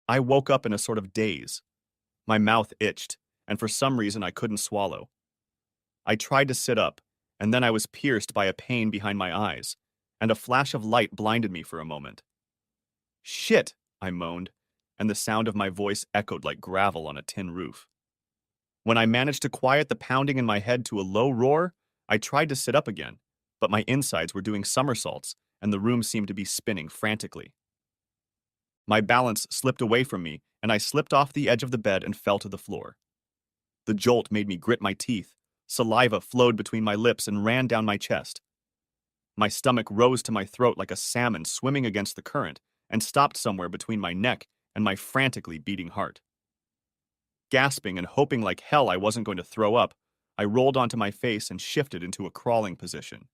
I woke up in a sort of daze. My mouth itched, and for some reason I couldn't swallow. I tried to sit up, and then I was pierced by a pain behind my eyes, and a flash of light blinded me for a moment. Shit, I moaned, and the sound of my voice echoed like gravel on a tin roof. When I managed to quiet the pounding in my head to a low roar, I tried to sit up again, but my insides were doing somersaults, and the room seemed to be spinning frantically. My balance slipped away from me, and I slipped off the edge of the bed and fell to the floor. The jolt made me grit my teeth. Saliva flowed between my lips and ran down my chest. My stomach rose to my throat like a salmon swimming against the current and stopped somewhere between my neck and my frantically beating heart. Gasping and hoping like hell I wasn't going to throw up, I rolled onto my face and shifted into a crawling position.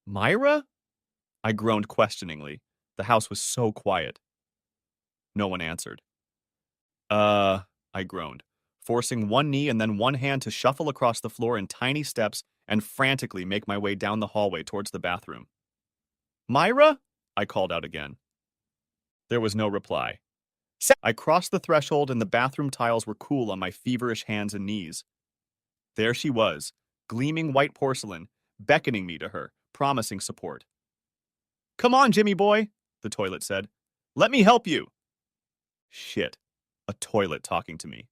Myra? I groaned questioningly. The house was so quiet. No one answered. I groaned, forcing one knee and then one hand to shuffle across the floor in tiny steps and frantically make my way down the hallway towards the bathroom. Myra? I called out again. There was no reply. I crossed the threshold and the bathroom tiles were cool on my feverish hands and knees. There she was, gleaming white porcelain, beckoning me to her, promising support. Come on, Jimmy boy, the toilet said. Let me help you. Shit, a toilet talking to me.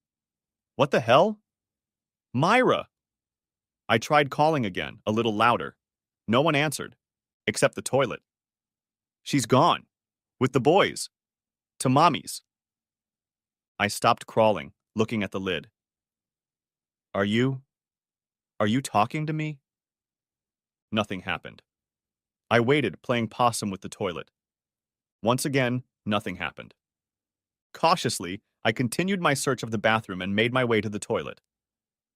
What the hell? Myra! I tried calling again, a little louder. No one answered, except the toilet. She's gone. With the boys. To mommy's. I stopped crawling, looking at the lid. Are you talking to me? Nothing happened. I waited, playing possum with the toilet. Once again, nothing happened. Cautiously, I continued my search of the bathroom and made my way to the toilet.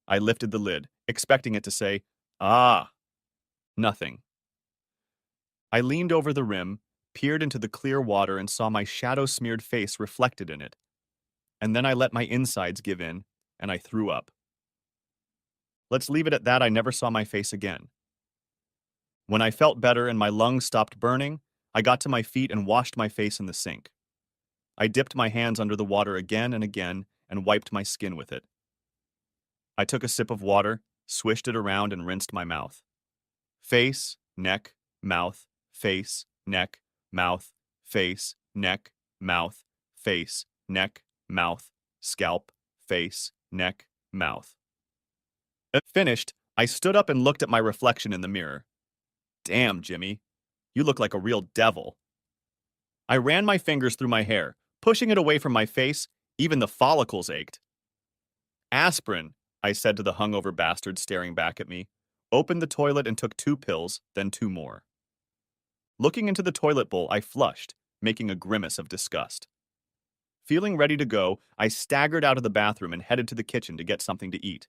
I lifted the lid, expecting it to say, "Ah." Nothing. I leaned over the rim, peered into the clear water and saw my shadow-smeared face reflected in it. And then I let my insides give in, and I threw up. Let's leave it at that. I never saw my face again. When I felt better and my lungs stopped burning, I got to my feet and washed my face in the sink. I dipped my hands under the water again and wiped my skin with it. I took a sip of water, swished it around, and rinsed my mouth. Face, neck, mouth, face, neck, mouth, face, neck, mouth, face, neck, mouth, scalp, face, neck, mouth. Finished, I stood up and looked at my reflection in the mirror. Damn, Jimmy, you look like a real devil. I ran my fingers through my hair, pushing it away from my face. Even the follicles ached. Aspirin, I said to the hungover bastard staring back at me, opened the toilet and took 2 pills, then 2 more. Looking into the toilet bowl, I flushed, making a grimace of disgust. Feeling ready to go, I staggered out of the bathroom and headed to the kitchen to get something to eat.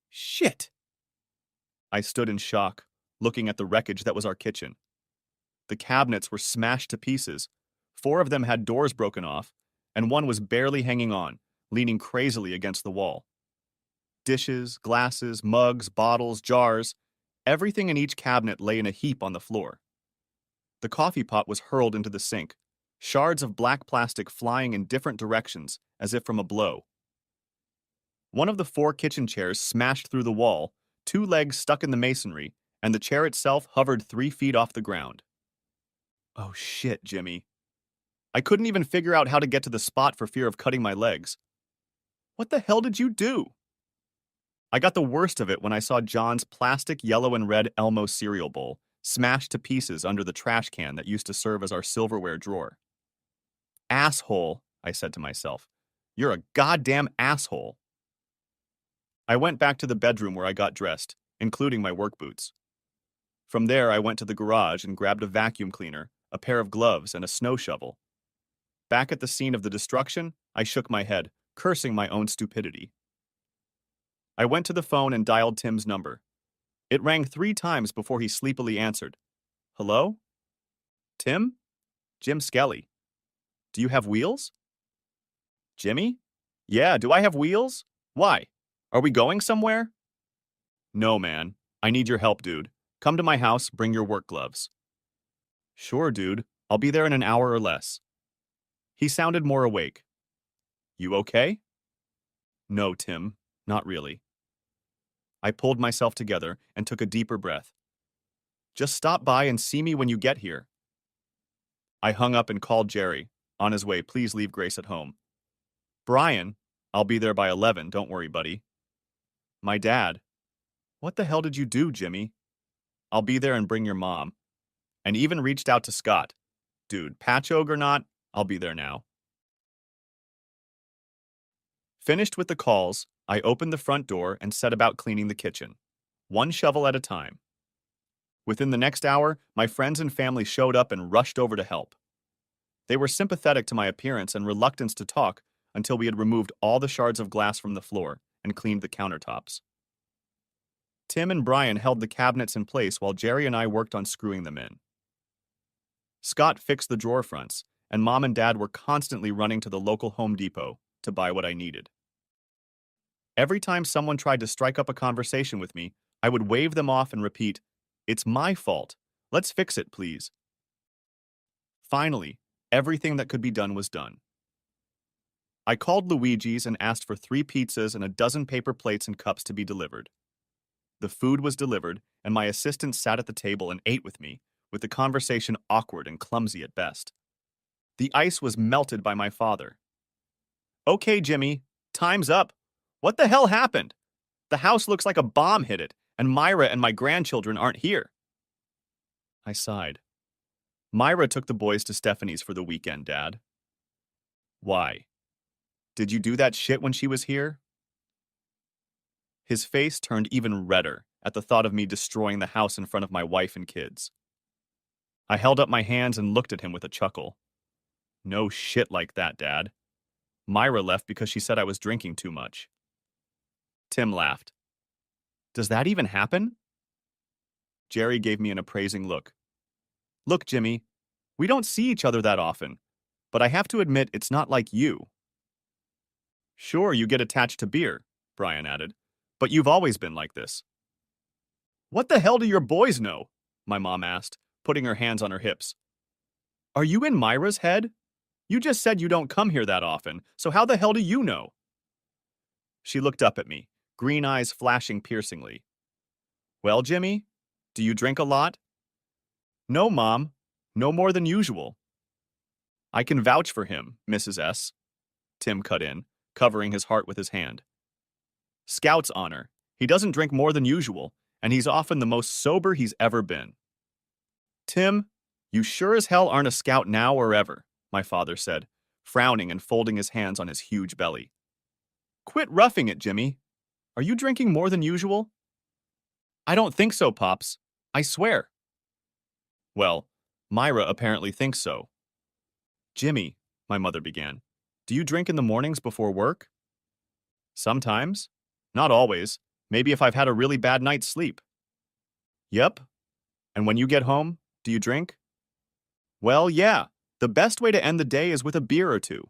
Shit! I stood in shock, looking at the wreckage that was our kitchen. The cabinets were smashed to pieces. 4 of them had doors broken off, and one was barely hanging on, leaning crazily against the wall. Dishes, glasses, mugs, bottles, jars, everything in each cabinet lay in a heap on the floor. The coffee pot was hurled into the sink, shards of black plastic flying in different directions as if from a blow. One of the 4 kitchen chairs smashed through the wall, 2 legs stuck in the masonry, and the chair itself hovered 3 feet off the ground. Oh shit, Jimmy. I couldn't even figure out how to get to the spot for fear of cutting my legs. What the hell did you do? I got the worst of it when I saw John's plastic yellow and red Elmo cereal bowl smashed to pieces under the trash can that used to serve as our silverware drawer. Asshole, I said to myself. You're a goddamn asshole. I went back to the bedroom where I got dressed, including my work boots. From there, I went to the garage and grabbed a vacuum cleaner, a pair of gloves, and a snow shovel. Back at the scene of the destruction, I shook my head, cursing my own stupidity. I went to the phone and dialed Tim's number. It rang 3 times before he sleepily answered. Hello? Tim? Jim Skelly. Do you have wheels? Jimmy? Yeah, do I have wheels? Why? Are we going somewhere? No, man. I need your help, dude. Come to my house, bring your work gloves. Sure, dude. I'll be there in an hour or less. He sounded more awake. You okay? No, Tim, not really. I pulled myself together and took a deeper breath. Just stop by and see me when you get here. I hung up and called Jerry. On his way, please leave Grace at home. Brian, I'll be there by 11, don't worry, buddy. My dad, what the hell did you do, Jimmy? I'll be there and bring your mom. And even reached out to Scott. Dude, patchogue or not, I'll be there now. Finished with the calls, I opened the front door and set about cleaning the kitchen, one shovel at a time. Within the next hour, my friends and family showed up and rushed over to help. They were sympathetic to my appearance and reluctance to talk until we had removed all the shards of glass from the floor and cleaned the countertops. Tim and Brian held the cabinets in place while Jerry and I worked on screwing them in. Scott fixed the drawer fronts, and Mom and Dad were constantly running to the local Home Depot to buy what I needed. Every time someone tried to strike up a conversation with me, I would wave them off and repeat, "It's my fault. Let's fix it, please." Finally, everything that could be done was done. I called Luigi's and asked for 3 pizzas and a dozen paper plates and cups to be delivered. The food was delivered, and my assistant sat at the table and ate with me, with the conversation awkward and clumsy at best. The ice was melted by my father. "Okay, Jimmy, time's up. What the hell happened? The house looks like a bomb hit it, and Myra and my grandchildren aren't here." I sighed. "Myra took the boys to Stephanie's for the weekend, Dad." "Why? Did you do that shit when she was here?" His face turned even redder at the thought of me destroying the house in front of my wife and kids. I held up my hands and looked at him with a chuckle. "No shit like that, Dad. Myra left because she said I was drinking too much." Tim laughed. "Does that even happen?" Jerry gave me an appraising look. "Look, Jimmy, we don't see each other that often, but I have to admit it's not like you." "Sure, you get attached to beer," Brian added, "but you've always been like this." "What the hell do your boys know?" my mom asked, putting her hands on her hips. "Are you in Myra's head? You just said you don't come here that often, so how the hell do you know?" She looked up at me, green eyes flashing piercingly. "Well, Jimmy, do you drink a lot?" "No, Mom. No more than usual." "I can vouch for him, Mrs. S." Tim cut in, covering his heart with his hand. "Scout's honor. He doesn't drink more than usual, and he's often the most sober he's ever been." "Tim, you sure as hell aren't a scout now or ever," my father said, frowning and folding his hands on his huge belly. "Quit roughing it, Jimmy. Are you drinking more than usual?" "I don't think so, Pops. I swear." "Well, Myra apparently thinks so." "Jimmy," my mother began, "do you drink in the mornings before work?" "Sometimes. Not always. Maybe if I've had a really bad night's sleep." "Yep. And when you get home, do you drink?" "Well, yeah. The best way to end the day is with a beer or two.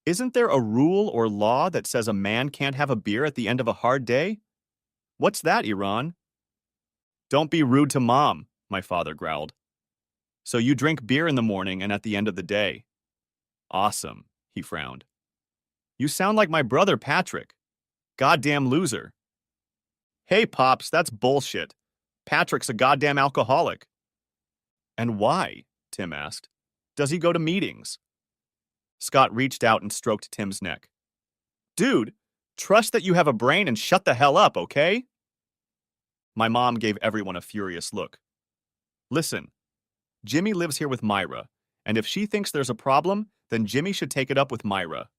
Isn't there a rule or law that says a man can't have a beer at the end of a hard day? What's that, Iran?" "Don't be rude to Mom," my father growled. "So you drink beer in the morning and at the end of the day." "Awesome," he frowned. "You sound like my brother Patrick. Goddamn loser." "Hey, Pops, that's bullshit. Patrick's a goddamn alcoholic." "And why?" Tim asked. "Does he go to meetings?" Scott reached out and stroked Tim's neck. "Dude, trust that you have a brain and shut the hell up, okay?" My mom gave everyone a furious look. "Listen, Jimmy lives here with Myra, and if she thinks there's a problem, then Jimmy should take it up with Myra.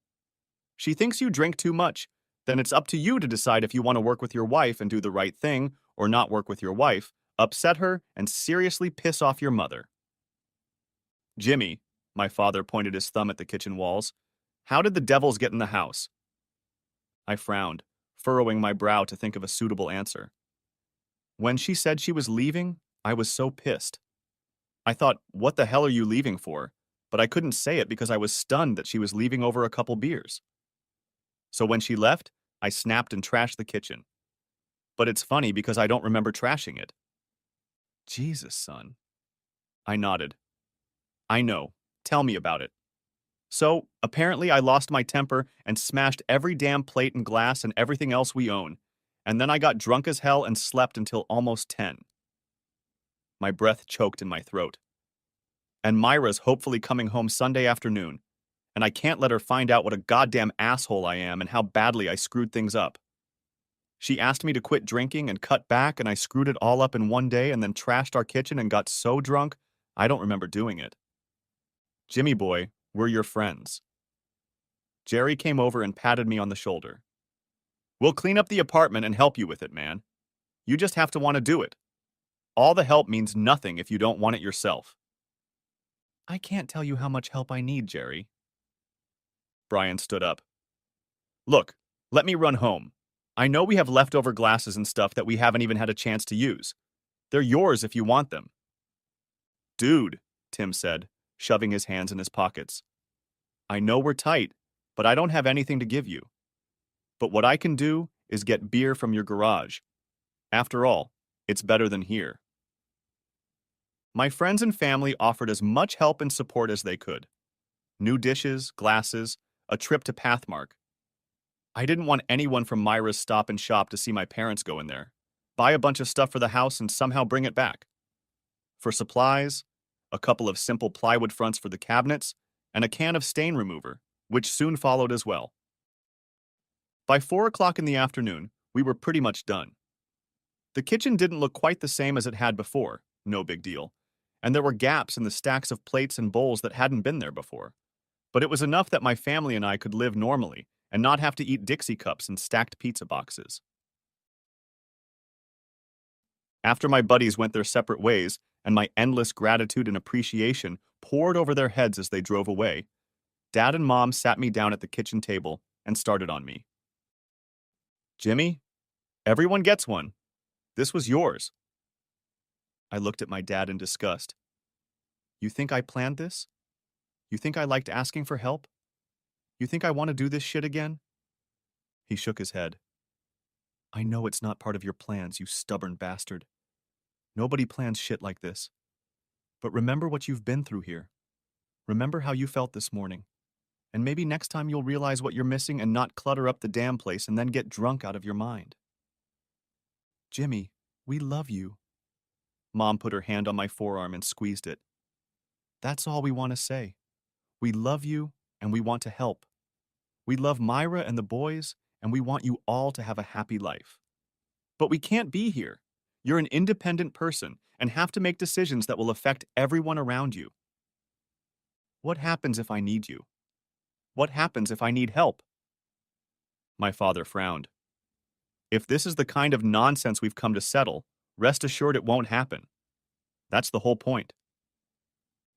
She thinks you drink too much, then it's up to you to decide if you want to work with your wife and do the right thing, or not work with your wife, upset her, and seriously piss off your mother." "Jimmy," my father pointed his thumb at the kitchen walls, "how did the devils get in the house?" I frowned, furrowing my brow to think of a suitable answer. When she said she was leaving, I was so pissed. I thought, what the hell are you leaving for? But I couldn't say it because I was stunned that she was leaving over a couple beers. So when she left, I snapped and trashed the kitchen. But it's funny because I don't remember trashing it. "Jesus, son." I nodded. "I know. Tell me about it." So, apparently, I lost my temper and smashed every damn plate and glass and everything else we own. And then I got drunk as hell and slept until almost 10. My breath choked in my throat. And Myra's hopefully coming home Sunday afternoon, and I can't let her find out what a goddamn asshole I am and how badly I screwed things up. She asked me to quit drinking and cut back, and I screwed it all up in one day and then trashed our kitchen and got so drunk, I don't remember doing it. Jimmy boy, we're your friends. Jerry came over and patted me on the shoulder. We'll clean up the apartment and help you with it, man. You just have to want to do it. All the help means nothing if you don't want it yourself. I can't tell you how much help I need, Jerry. Brian stood up. Look, let me run home. I know we have leftover glasses and stuff that we haven't even had a chance to use. They're yours if you want them. Dude, Tim said, shoving his hands in his pockets. I know we're tight, but I don't have anything to give you. But what I can do is get beer from your garage. After all, it's better than here. My friends and family offered as much help and support as they could. New dishes, glasses, a trip to Pathmark. I didn't want anyone from Myra's Stop and Shop to see my parents go in there, buy a bunch of stuff for the house and somehow bring it back. For supplies, a couple of simple plywood fronts for the cabinets, and a can of stain remover, which soon followed as well. By 4 o'clock in the afternoon, we were pretty much done. The kitchen didn't look quite the same as it had before, no big deal, and there were gaps in the stacks of plates and bowls that hadn't been there before. But it was enough that my family and I could live normally and not have to eat Dixie cups and stacked pizza boxes. After my buddies went their separate ways and my endless gratitude and appreciation poured over their heads as they drove away, Dad and Mom sat me down at the kitchen table and started on me. Jimmy, everyone gets one. This was yours. I looked at my dad in disgust. You think I planned this? You think I liked asking for help? You think I want to do this shit again? He shook his head. I know it's not part of your plans, you stubborn bastard. Nobody plans shit like this. But remember what you've been through here. Remember how you felt this morning. And maybe next time you'll realize what you're missing and not clutter up the damn place and then get drunk out of your mind. Jimmy, we love you. Mom put her hand on my forearm and squeezed it. That's all we want to say. We love you and we want to help. We love Myra and the boys, and we want you all to have a happy life. But we can't be here. You're an independent person and have to make decisions that will affect everyone around you. What happens if I need you? What happens if I need help? My father frowned. If this is the kind of nonsense we've come to settle, rest assured it won't happen. That's the whole point.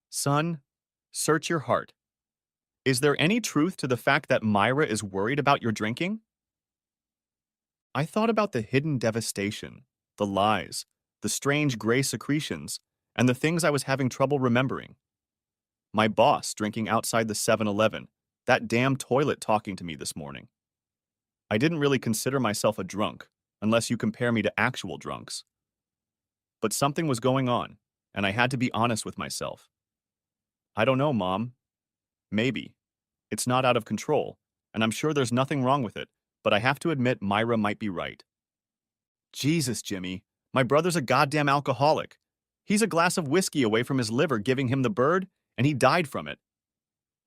Son, search your heart. Is there any truth to the fact that Myra is worried about your drinking? I thought about the hidden devastation, the lies, the strange gray secretions, and the things I was having trouble remembering. My boss drinking outside the 7-Eleven, that damn toilet talking to me this morning. I didn't really consider myself a drunk, unless you compare me to actual drunks. But something was going on, and I had to be honest with myself. I don't know, Mom. Maybe. It's not out of control, and I'm sure there's nothing wrong with it, but I have to admit Myra might be right. Jesus, Jimmy, my brother's a goddamn alcoholic. He's a glass of whiskey away from his liver giving him the bird, and he died from it.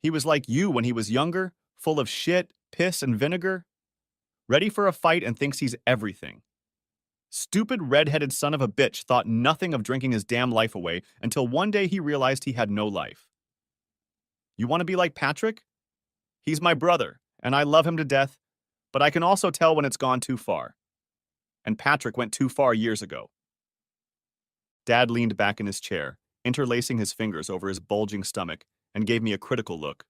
He was like you when he was younger, full of shit, piss, and vinegar. Ready for a fight and thinks he's everything. Stupid red-headed son of a bitch thought nothing of drinking his damn life away until one day he realized he had no life. You want to be like Patrick? He's my brother, and I love him to death, but I can also tell when it's gone too far. And Patrick went too far years ago. Dad leaned back in his chair, interlacing his fingers over his bulging stomach, and gave me a critical look.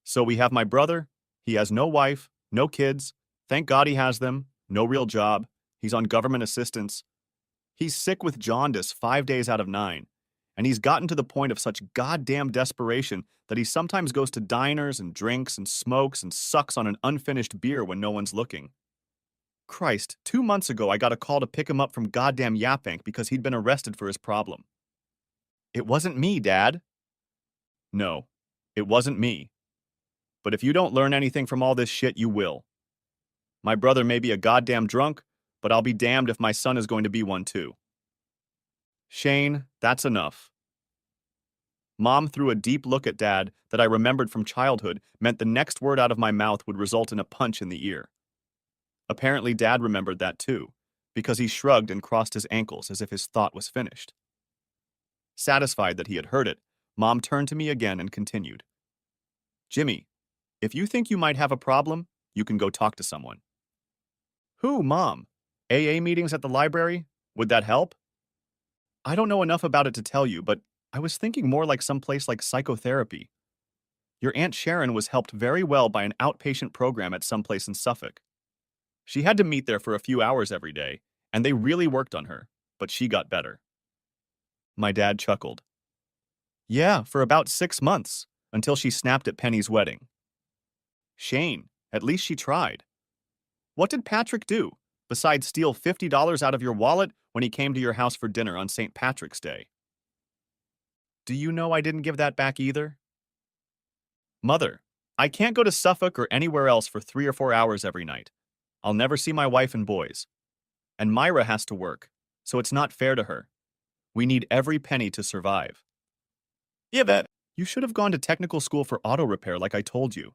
So we have my brother. He has no wife, no kids. Thank God he has them. No real job. He's on government assistance. He's sick with jaundice 5 days out of 9. And he's gotten to the point of such goddamn desperation that he sometimes goes to diners and drinks and smokes and sucks on an unfinished beer when no one's looking. Christ, 2 months ago I got a call to pick him up from goddamn Yapbank because he'd been arrested for his problem. It wasn't me, Dad. No, It wasn't me. But if you don't learn anything from all this shit, you will. My brother may be a goddamn drunk, but I'll be damned if my son is going to be one too. Shane, that's enough. Mom threw a deep look at Dad that I remembered from childhood meant the next word out of my mouth would result in a punch in the ear. Apparently, Dad remembered that too, because he shrugged and crossed his ankles as if his thought was finished. Satisfied that he had heard it, Mom turned to me again and continued. Jimmy, if you think you might have a problem, you can go talk to someone. Who, Mom? AA meetings at the library? Would that help? I don't know enough about it to tell you, but I was thinking more like someplace like psychotherapy. Your Aunt Sharon was helped very well by an outpatient program at someplace in Suffolk. She had to meet there for a few hours every day, and they really worked on her, but she got better. My dad chuckled. Yeah, for about 6 months, until she snapped at Penny's wedding. Shane, at least she tried. What did Patrick do, besides steal $50 out of your wallet when he came to your house for dinner on St. Patrick's Day? Do you know I didn't give that back either? Mother, I can't go to Suffolk or anywhere else for 3 or 4 hours every night. I'll never see my wife and boys. And Myra has to work, so it's not fair to her. We need every penny to survive. Yeah, but you should have gone to technical school for auto repair like I told you.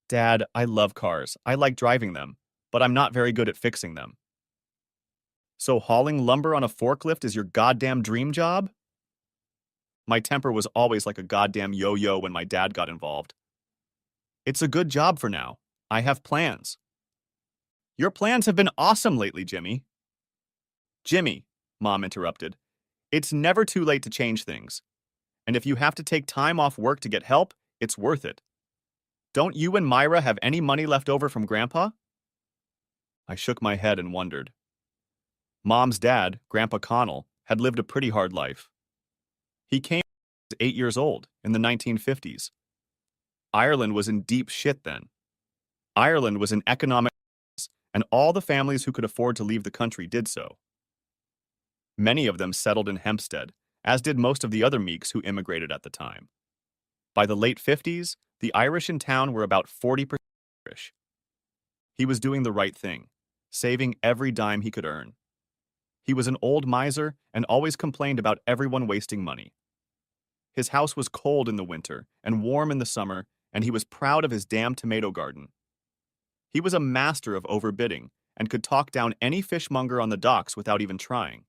Dad, I love cars. I like driving them, but I'm not very good at fixing them. So hauling lumber on a forklift is your goddamn dream job? My temper was always like a goddamn yo-yo when my dad got involved. It's a good job for now. I have plans. Your plans have been awesome lately, Jimmy. Jimmy, Mom interrupted, it's never too late to change things. And if you have to take time off work to get help, it's worth it. Don't you and Myra have any money left over from Grandpa? I shook my head and wondered. Mom's dad, Grandpa Connell, had lived a pretty hard life. He came when he was 8 years old in the 1950s. Ireland was in deep shit then. Ireland was in economic crisis, and all the families who could afford to leave the country did so. Many of them settled in Hempstead, as did most of the other Meeks who immigrated at the time. By the late 50s, the Irish in town were about 40% Irish. He was doing the right thing, saving every dime he could earn. He was an old miser and always complained about everyone wasting money. His house was cold in the winter and warm in the summer, and he was proud of his damn tomato garden. He was a master of overbidding and could talk down any fishmonger on the docks without even trying.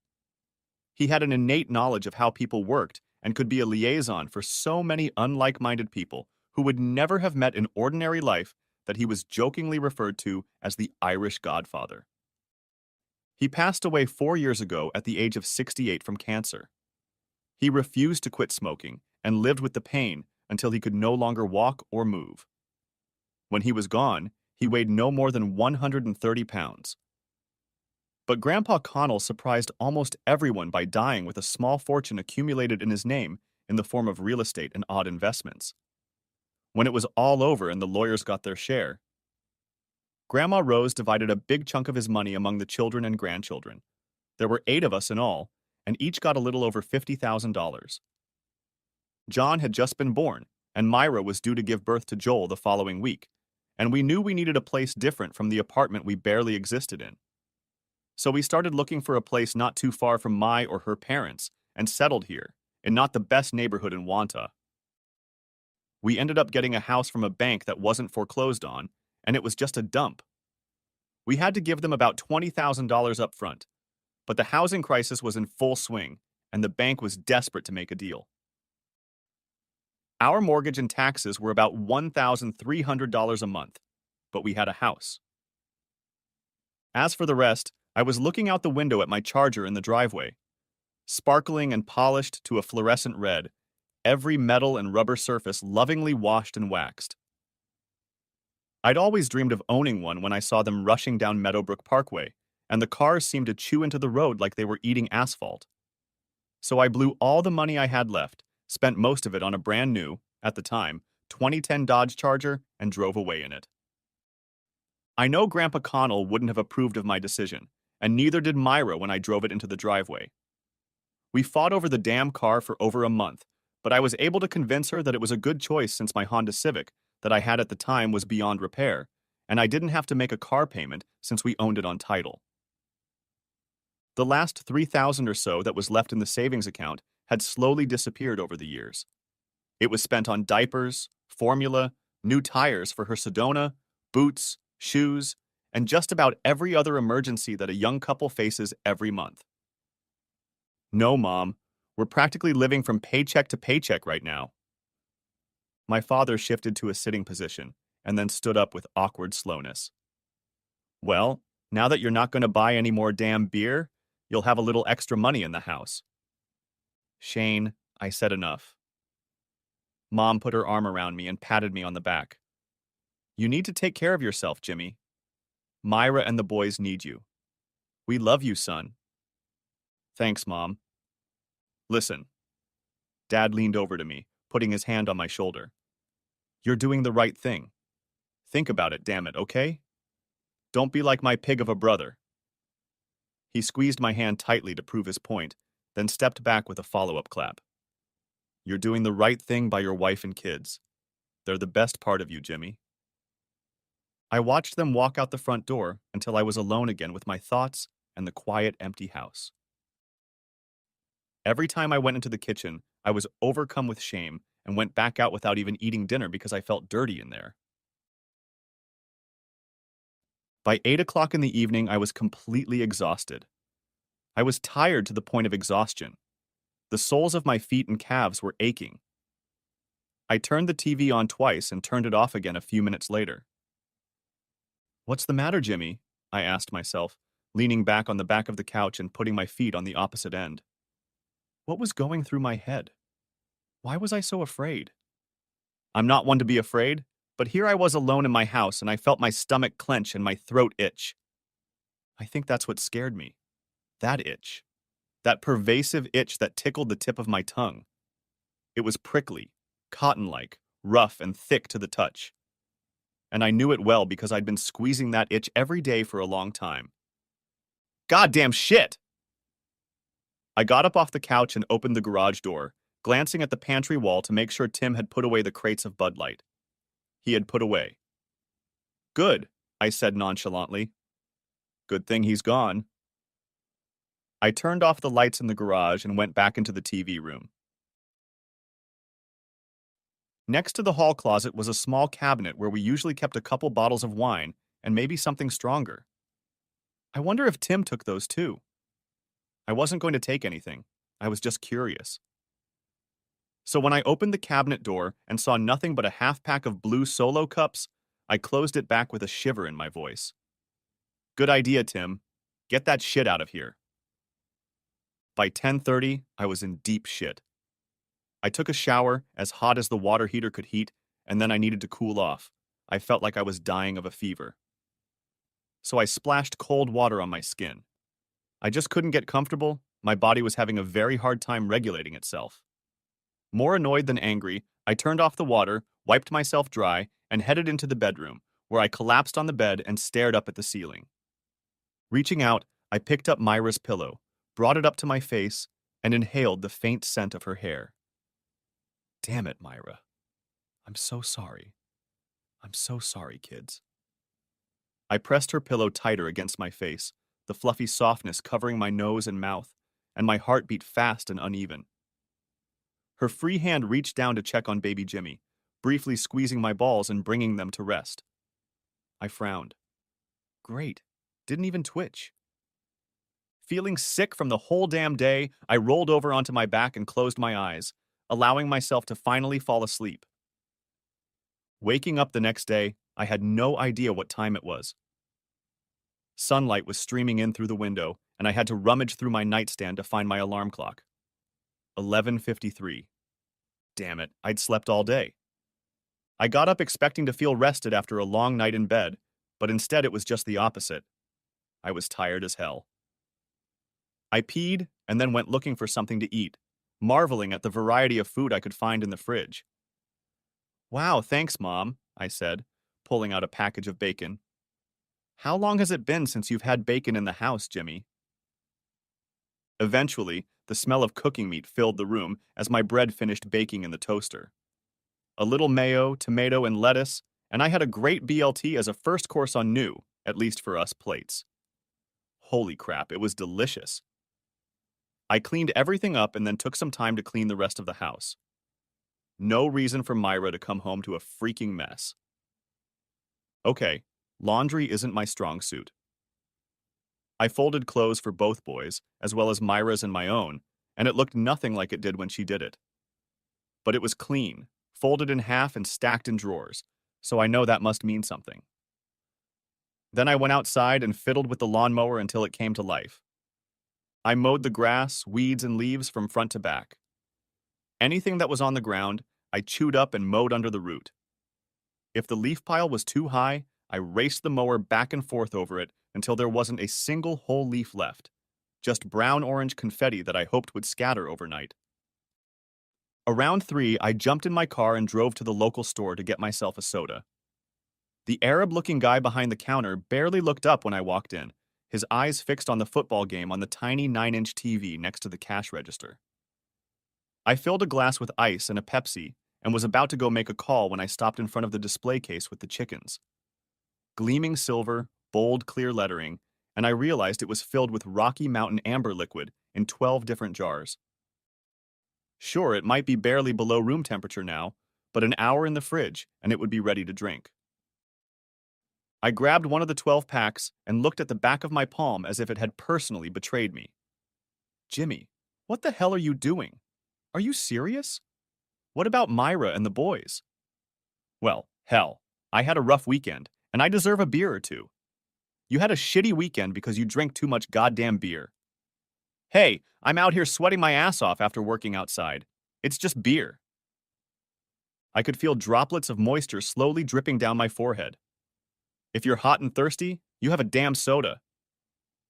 He had an innate knowledge of how people worked and could be a liaison for so many unlike-minded people who would never have met in ordinary life that he was jokingly referred to as the Irish Godfather. He passed away 4 years ago at the age of 68 from cancer. He refused to quit smoking and lived with the pain until he could no longer walk or move. When he was gone, he weighed no more than 130 pounds. But Grandpa Connell surprised almost everyone by dying with a small fortune accumulated in his name in the form of real estate and odd investments. When it was all over and the lawyers got their share, Grandma Rose divided a big chunk of his money among the children and grandchildren. There were 8 of us in all, and each got a little over $50,000. John had just been born, and Myra was due to give birth to Joel the following week, and we knew we needed a place different from the apartment we barely existed in. So we started looking for a place not too far from my or her parents, and settled here, in not the best neighborhood in Wanta. We ended up getting a house from a bank that wasn't foreclosed on, and it was just a dump. We had to give them about $20,000 up front, but the housing crisis was in full swing, and the bank was desperate to make a deal. Our mortgage and taxes were about $1,300 a month, but we had a house. As for the rest, I was looking out the window at my Charger in the driveway. Sparkling and polished to a fluorescent red, every metal and rubber surface lovingly washed and waxed. I'd always dreamed of owning one when I saw them rushing down Meadowbrook Parkway, and the cars seemed to chew into the road like they were eating asphalt. So I blew all the money I had left, spent most of it on a brand new, at the time, 2010 Dodge Charger, and drove away in it. I know Grandpa Connell wouldn't have approved of my decision, and neither did Myra when I drove it into the driveway. We fought over the damn car for over a month, but I was able to convince her that it was a good choice since my Honda Civic that I had at the time was beyond repair, and I didn't have to make a car payment since we owned it on title. The last 3,000 or so that was left in the savings account had slowly disappeared over the years. It was spent on diapers, formula, new tires for her Sedona, boots, shoes, and just about every other emergency that a young couple faces every month. No, Mom, we're practically living from paycheck to paycheck right now. My father shifted to a sitting position and then stood up with awkward slowness. Well, now that you're not going to buy any more damn beer, you'll have a little extra money in the house. Shane, I said enough. Mom put her arm around me and patted me on the back. You need to take care of yourself, Jimmy. Myra and the boys need you. We love you, son. Thanks, Mom. Listen. Dad leaned over to me, putting his hand on my shoulder. You're doing the right thing. Think about it, damn it, okay? Don't be like my pig of a brother. He squeezed my hand tightly to prove his point, then stepped back with a follow-up clap. You're doing the right thing by your wife and kids. They're the best part of you, Jimmy. I watched them walk out the front door until I was alone again with my thoughts and the quiet, empty house. Every time I went into the kitchen, I was overcome with shame and went back out without even eating dinner because I felt dirty in there. By 8 o'clock in the evening, I was completely exhausted. I was tired to the point of exhaustion. The soles of my feet and calves were aching. I turned the TV on twice and turned it off again a few minutes later. What's the matter, Jimmy? I asked myself, leaning back on the back of the couch and putting my feet on the opposite end. What was going through my head? Why was I so afraid? I'm not one to be afraid, but here I was alone in my house and I felt my stomach clench and my throat itch. I think that's what scared me. That itch. That pervasive itch that tickled the tip of my tongue. It was prickly, cotton-like, rough and thick to the touch. And I knew it well because I'd been squeezing that itch every day for a long time. Goddamn shit! I got up off the couch and opened the garage door, glancing at the pantry wall to make sure Tim had put away the crates of Bud Light. He had put away. Good, I said nonchalantly. Good thing he's gone. I turned off the lights in the garage and went back into the TV room. Next to the hall closet was a small cabinet where we usually kept a couple bottles of wine and maybe something stronger. I wonder if Tim took those too. I wasn't going to take anything. I was just curious. So when I opened the cabinet door and saw nothing but a half-pack of blue Solo cups, I closed it back with a shiver in my voice. Good idea, Tim. Get that shit out of here. By 10:30, I was in deep shit. I took a shower, as hot as the water heater could heat, and then I needed to cool off. I felt like I was dying of a fever. So I splashed cold water on my skin. I just couldn't get comfortable. My body was having a very hard time regulating itself. More annoyed than angry, I turned off the water, wiped myself dry, and headed into the bedroom, where I collapsed on the bed and stared up at the ceiling. Reaching out, I picked up Myra's pillow, brought it up to my face, and inhaled the faint scent of her hair. Damn it, Myra. I'm so sorry. I'm so sorry, kids. I pressed her pillow tighter against my face, the fluffy softness covering my nose and mouth, and my heart beat fast and uneven. Her free hand reached down to check on baby Jimmy, briefly squeezing my balls and bringing them to rest. I frowned. Great. Didn't even twitch. Feeling sick from the whole damn day, I rolled over onto my back and closed my eyes, allowing myself to finally fall asleep. Waking up the next day, I had no idea what time it was. Sunlight was streaming in through the window, and I had to rummage through my nightstand to find my alarm clock. 11:53. Damn it, I'd slept all day. I got up expecting to feel rested after a long night in bed, but instead it was just the opposite. I was tired as hell. I peed and then went looking for something to eat, marveling at the variety of food I could find in the fridge. Wow, thanks, Mom, I said, pulling out a package of bacon. How long has it been since you've had bacon in the house, Jimmy? Eventually, The smell of cooking meat filled the room as my bread finished baking in the toaster. A little mayo, tomato, and lettuce, and I had a great BLT as a first course on new, at least for us, plates. Holy crap, it was delicious. I cleaned everything up and then took some time to clean the rest of the house. No reason for Myra to come home to a freaking mess. Okay, laundry isn't my strong suit. I folded clothes for both boys, as well as Myra's and my own, and it looked nothing like it did when she did it. But it was clean, folded in half and stacked in drawers, so I know that must mean something. Then I went outside and fiddled with the lawnmower until it came to life. I mowed the grass, weeds, and leaves from front to back. Anything that was on the ground, I chewed up and mowed under the root. If the leaf pile was too high, I raced the mower back and forth over it until there wasn't a single whole leaf left, just brown-orange confetti that I hoped would scatter overnight. Around 3, I jumped in my car and drove to the local store to get myself a soda. The Arab-looking guy behind the counter barely looked up when I walked in, his eyes fixed on the football game on the tiny 9-inch TV next to the cash register. I filled a glass with ice and a Pepsi and was about to go make a call when I stopped in front of the display case with the chickens. Gleaming silver, bold, clear lettering, and I realized it was filled with Rocky Mountain amber liquid in 12 different jars. Sure, it might be barely below room temperature now, but an hour in the fridge and it would be ready to drink. I grabbed one of the 12 packs and looked at the back of my palm as if it had personally betrayed me. Jimmy, what the hell are you doing? Are you serious? What about Myra and the boys? Well, hell, I had a rough weekend, and I deserve a beer or two. You had a shitty weekend because you drank too much goddamn beer. Hey, I'm out here sweating my ass off after working outside. It's just beer. I could feel droplets of moisture slowly dripping down my forehead. If you're hot and thirsty, you have a damn soda.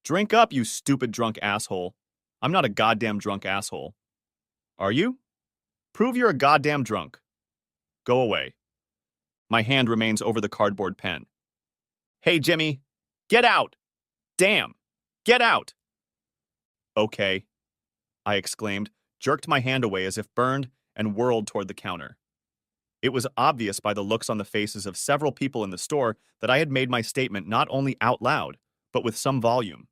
Drink up, you stupid drunk asshole. I'm not a goddamn drunk asshole. Are you? Prove you're a goddamn drunk. Go away. My hand remains over the cardboard pen. Hey, Jimmy, get out! Damn! Get out! Okay, I exclaimed, jerked my hand away as if burned, and whirled toward the counter. It was obvious by the looks on the faces of several people in the store that I had made my statement not only out loud, but with some volume.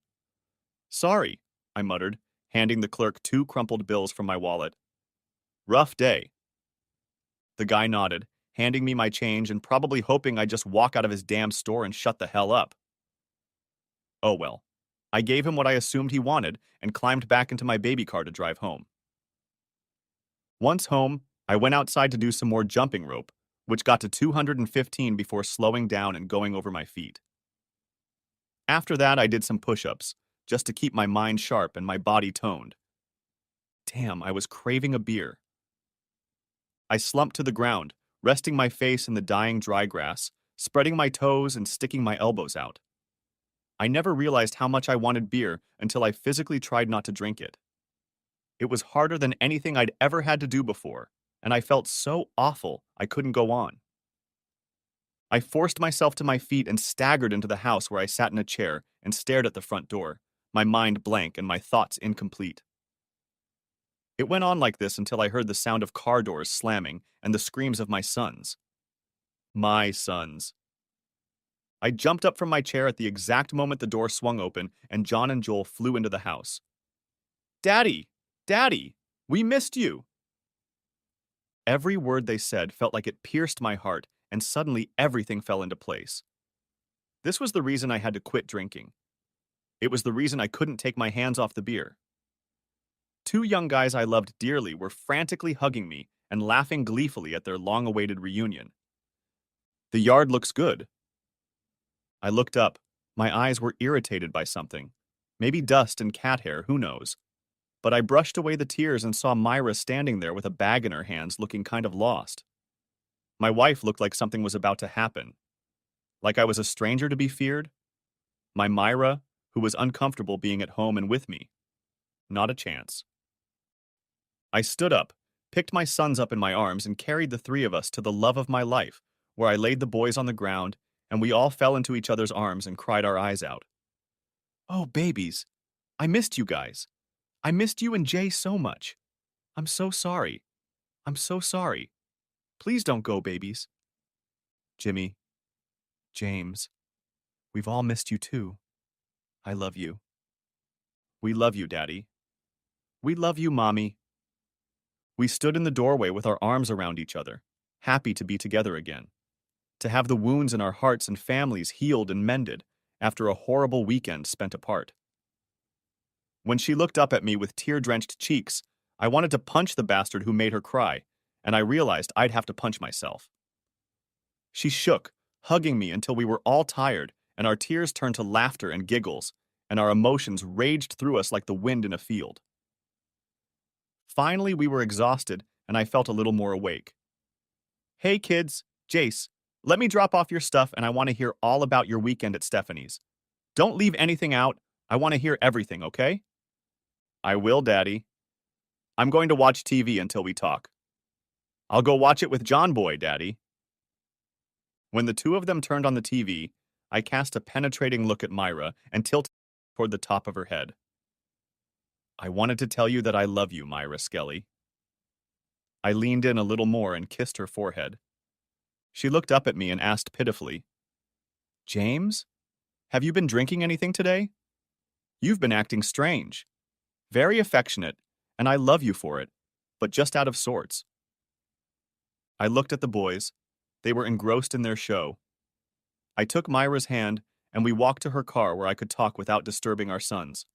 Sorry, I muttered, handing the clerk 2 crumpled bills from my wallet. Rough day. The guy nodded, handing me my change and probably hoping I'd just walk out of his damn store and shut the hell up. Oh well. I gave him what I assumed he wanted and climbed back into my baby car to drive home. Once home, I went outside to do some more jumping rope, which got to 215 before slowing down and going over my feet. After that, I did some push-ups, just to keep my mind sharp and my body toned. Damn, I was craving a beer. I slumped to the ground, resting my face in the dying dry grass, spreading my toes and sticking my elbows out. I never realized how much I wanted beer until I physically tried not to drink it. It was harder than anything I'd ever had to do before, and I felt so awful I couldn't go on. I forced myself to my feet and staggered into the house where I sat in a chair and stared at the front door, my mind blank and my thoughts incomplete. It went on like this until I heard the sound of car doors slamming and the screams of my sons. My sons. I jumped up from my chair at the exact moment the door swung open and John and Joel flew into the house. Daddy! Daddy! We missed you! Every word they said felt like it pierced my heart, and suddenly everything fell into place. This was the reason I had to quit drinking. It was the reason I couldn't take my hands off the beer. 2 young guys I loved dearly were frantically hugging me and laughing gleefully at their long-awaited reunion. The yard looks good. I looked up. My eyes were irritated by something. Maybe dust and cat hair, who knows. But I brushed away the tears and saw Myra standing there with a bag in her hands looking kind of lost. My wife looked like something was about to happen. Like I was a stranger to be feared. My Myra, who was uncomfortable being at home and with me. Not a chance. I stood up, picked my sons up in my arms, and carried the 3 of us to the love of my life, where I laid the boys on the ground, and we all fell into each other's arms and cried our eyes out. Oh, babies! I missed you guys. I missed you and Jay so much. I'm so sorry. I'm so sorry. Please don't go, babies. Jimmy, James, we've all missed you too. I love you. We love you, Daddy. We love you, Mommy. We stood in the doorway with our arms around each other, happy to be together again, to have the wounds in our hearts and families healed and mended after a horrible weekend spent apart. When she looked up at me with tear-drenched cheeks, I wanted to punch the bastard who made her cry, and I realized I'd have to punch myself. She shook, hugging me until we were all tired, and our tears turned to laughter and giggles, and our emotions raged through us like the wind in a field. Finally, we were exhausted, and I felt a little more awake. Hey kids, Jace, let me drop off your stuff and I want to hear all about your weekend at Stephanie's. Don't leave anything out. I want to hear everything, okay? I will, Daddy. I'm going to watch TV until we talk. I'll go watch it with John Boy, Daddy. When the two of them turned on the TV, I cast a penetrating look at Myra and tilted toward the top of her head. I wanted to tell you that I love you, Myra Skelly. I leaned in a little more and kissed her forehead. She looked up at me and asked pitifully, James, have you been drinking anything today? You've been acting strange. Very affectionate, and I love you for it, but just out of sorts. I looked at the boys. They were engrossed in their show. I took Myra's hand, and we walked to her car where I could talk without disturbing our sons.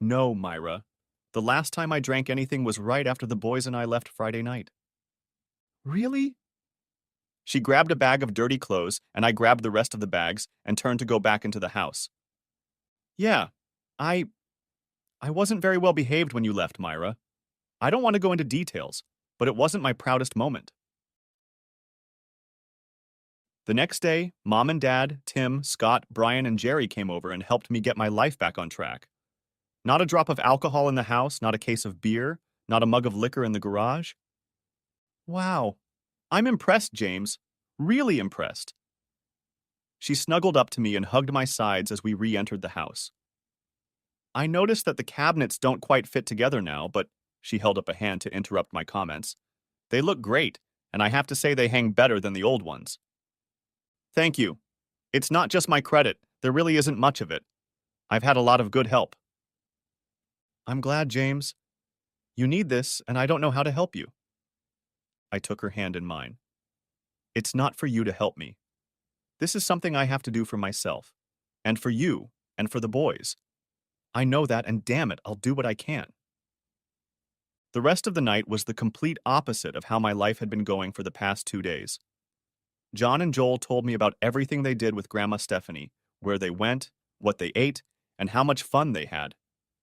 No, Myra. The last time I drank anything was right after the boys and I left Friday night. Really? She grabbed a bag of dirty clothes, and I grabbed the rest of the bags and turned to go back into the house. Yeah, I wasn't very well behaved when you left, Myra. I don't want to go into details, but it wasn't my proudest moment. The next day, Mom and Dad, Tim, Scott, Brian, and Jerry came over and helped me get my life back on track. Not a drop of alcohol in the house, not a case of beer, not a mug of liquor in the garage. Wow. I'm impressed, James. Really impressed. She snuggled up to me and hugged my sides as we re-entered the house. I noticed that the cabinets don't quite fit together now, but she held up a hand to interrupt my comments. They look great, and I have to say they hang better than the old ones. Thank you. It's not just my credit. There really isn't much of it. I've had a lot of good help. I'm glad, James. You need this, and I don't know how to help you. I took her hand in mine. It's not for you to help me. This is something I have to do for myself, and for you, and for the boys. I know that, and damn it, I'll do what I can. The rest of the night was the complete opposite of how my life had been going for the past 2 days. John and Joel told me about everything they did with Grandma Stephanie, where they went, what they ate, and how much fun they had,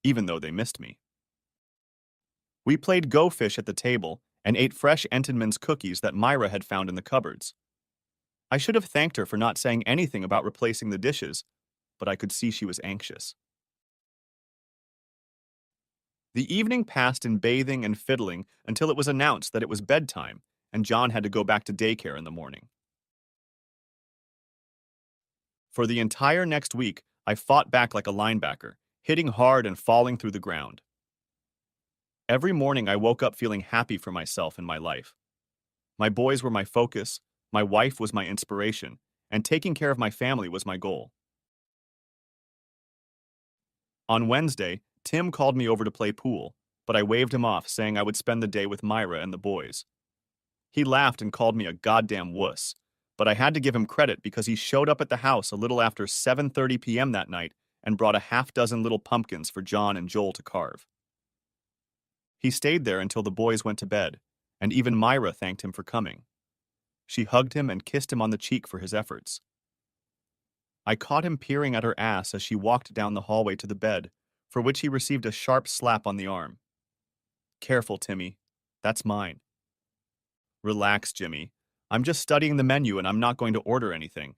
even though they missed me. We played Go Fish at the table and ate fresh Entenmann's cookies that Myra had found in the cupboards. I should have thanked her for not saying anything about replacing the dishes, but I could see she was anxious. The evening passed in bathing and fiddling until it was announced that it was bedtime, and John had to go back to daycare in the morning. For the entire next week, I fought back like a linebacker, hitting hard and falling through the ground. Every morning I woke up feeling happy for myself and my life. My boys were my focus, my wife was my inspiration, and taking care of my family was my goal. On Wednesday, Tim called me over to play pool, but I waved him off, saying I would spend the day with Myra and the boys. He laughed and called me a goddamn wuss, but I had to give him credit because he showed up at the house a little after 7:30 p.m. that night and brought a half-dozen little pumpkins for John and Joel to carve. He stayed there until the boys went to bed, and even Myra thanked him for coming. She hugged him and kissed him on the cheek for his efforts. I caught him peering at her ass as she walked down the hallway to the bed, for which he received a sharp slap on the arm. Careful, Timmy. That's mine. Relax, Jimmy. I'm just studying the menu and I'm not going to order anything.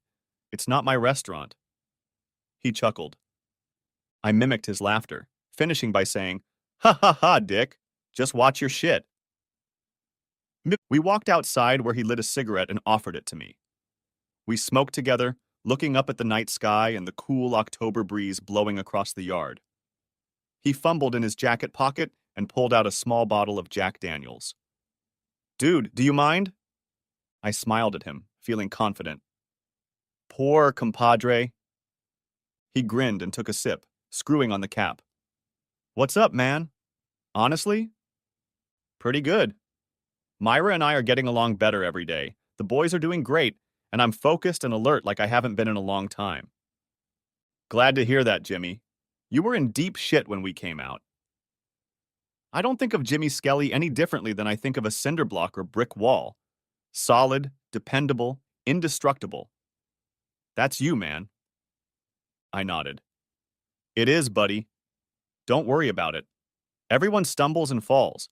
It's not my restaurant. He chuckled. I mimicked his laughter, finishing by saying, "Ha ha ha, Dick. Just watch your shit." We walked outside where he lit a cigarette and offered it to me. We smoked together, looking up at the night sky and the cool October breeze blowing across the yard. He fumbled in his jacket pocket and pulled out a small bottle of Jack Daniels. Dude, do you mind? I smiled at him, feeling confident. Poor compadre. He grinned and took a sip, screwing on the cap. What's up, man? Honestly? Pretty good. Myra and I are getting along better every day. The boys are doing great, and I'm focused and alert like I haven't been in a long time. Glad to hear that, Jimmy. You were in deep shit when we came out. I don't think of Jimmy Skelly any differently than I think of a cinder block or brick wall. Solid, dependable, indestructible. That's you, man. I nodded. It is, buddy. Don't worry about it. Everyone stumbles and falls.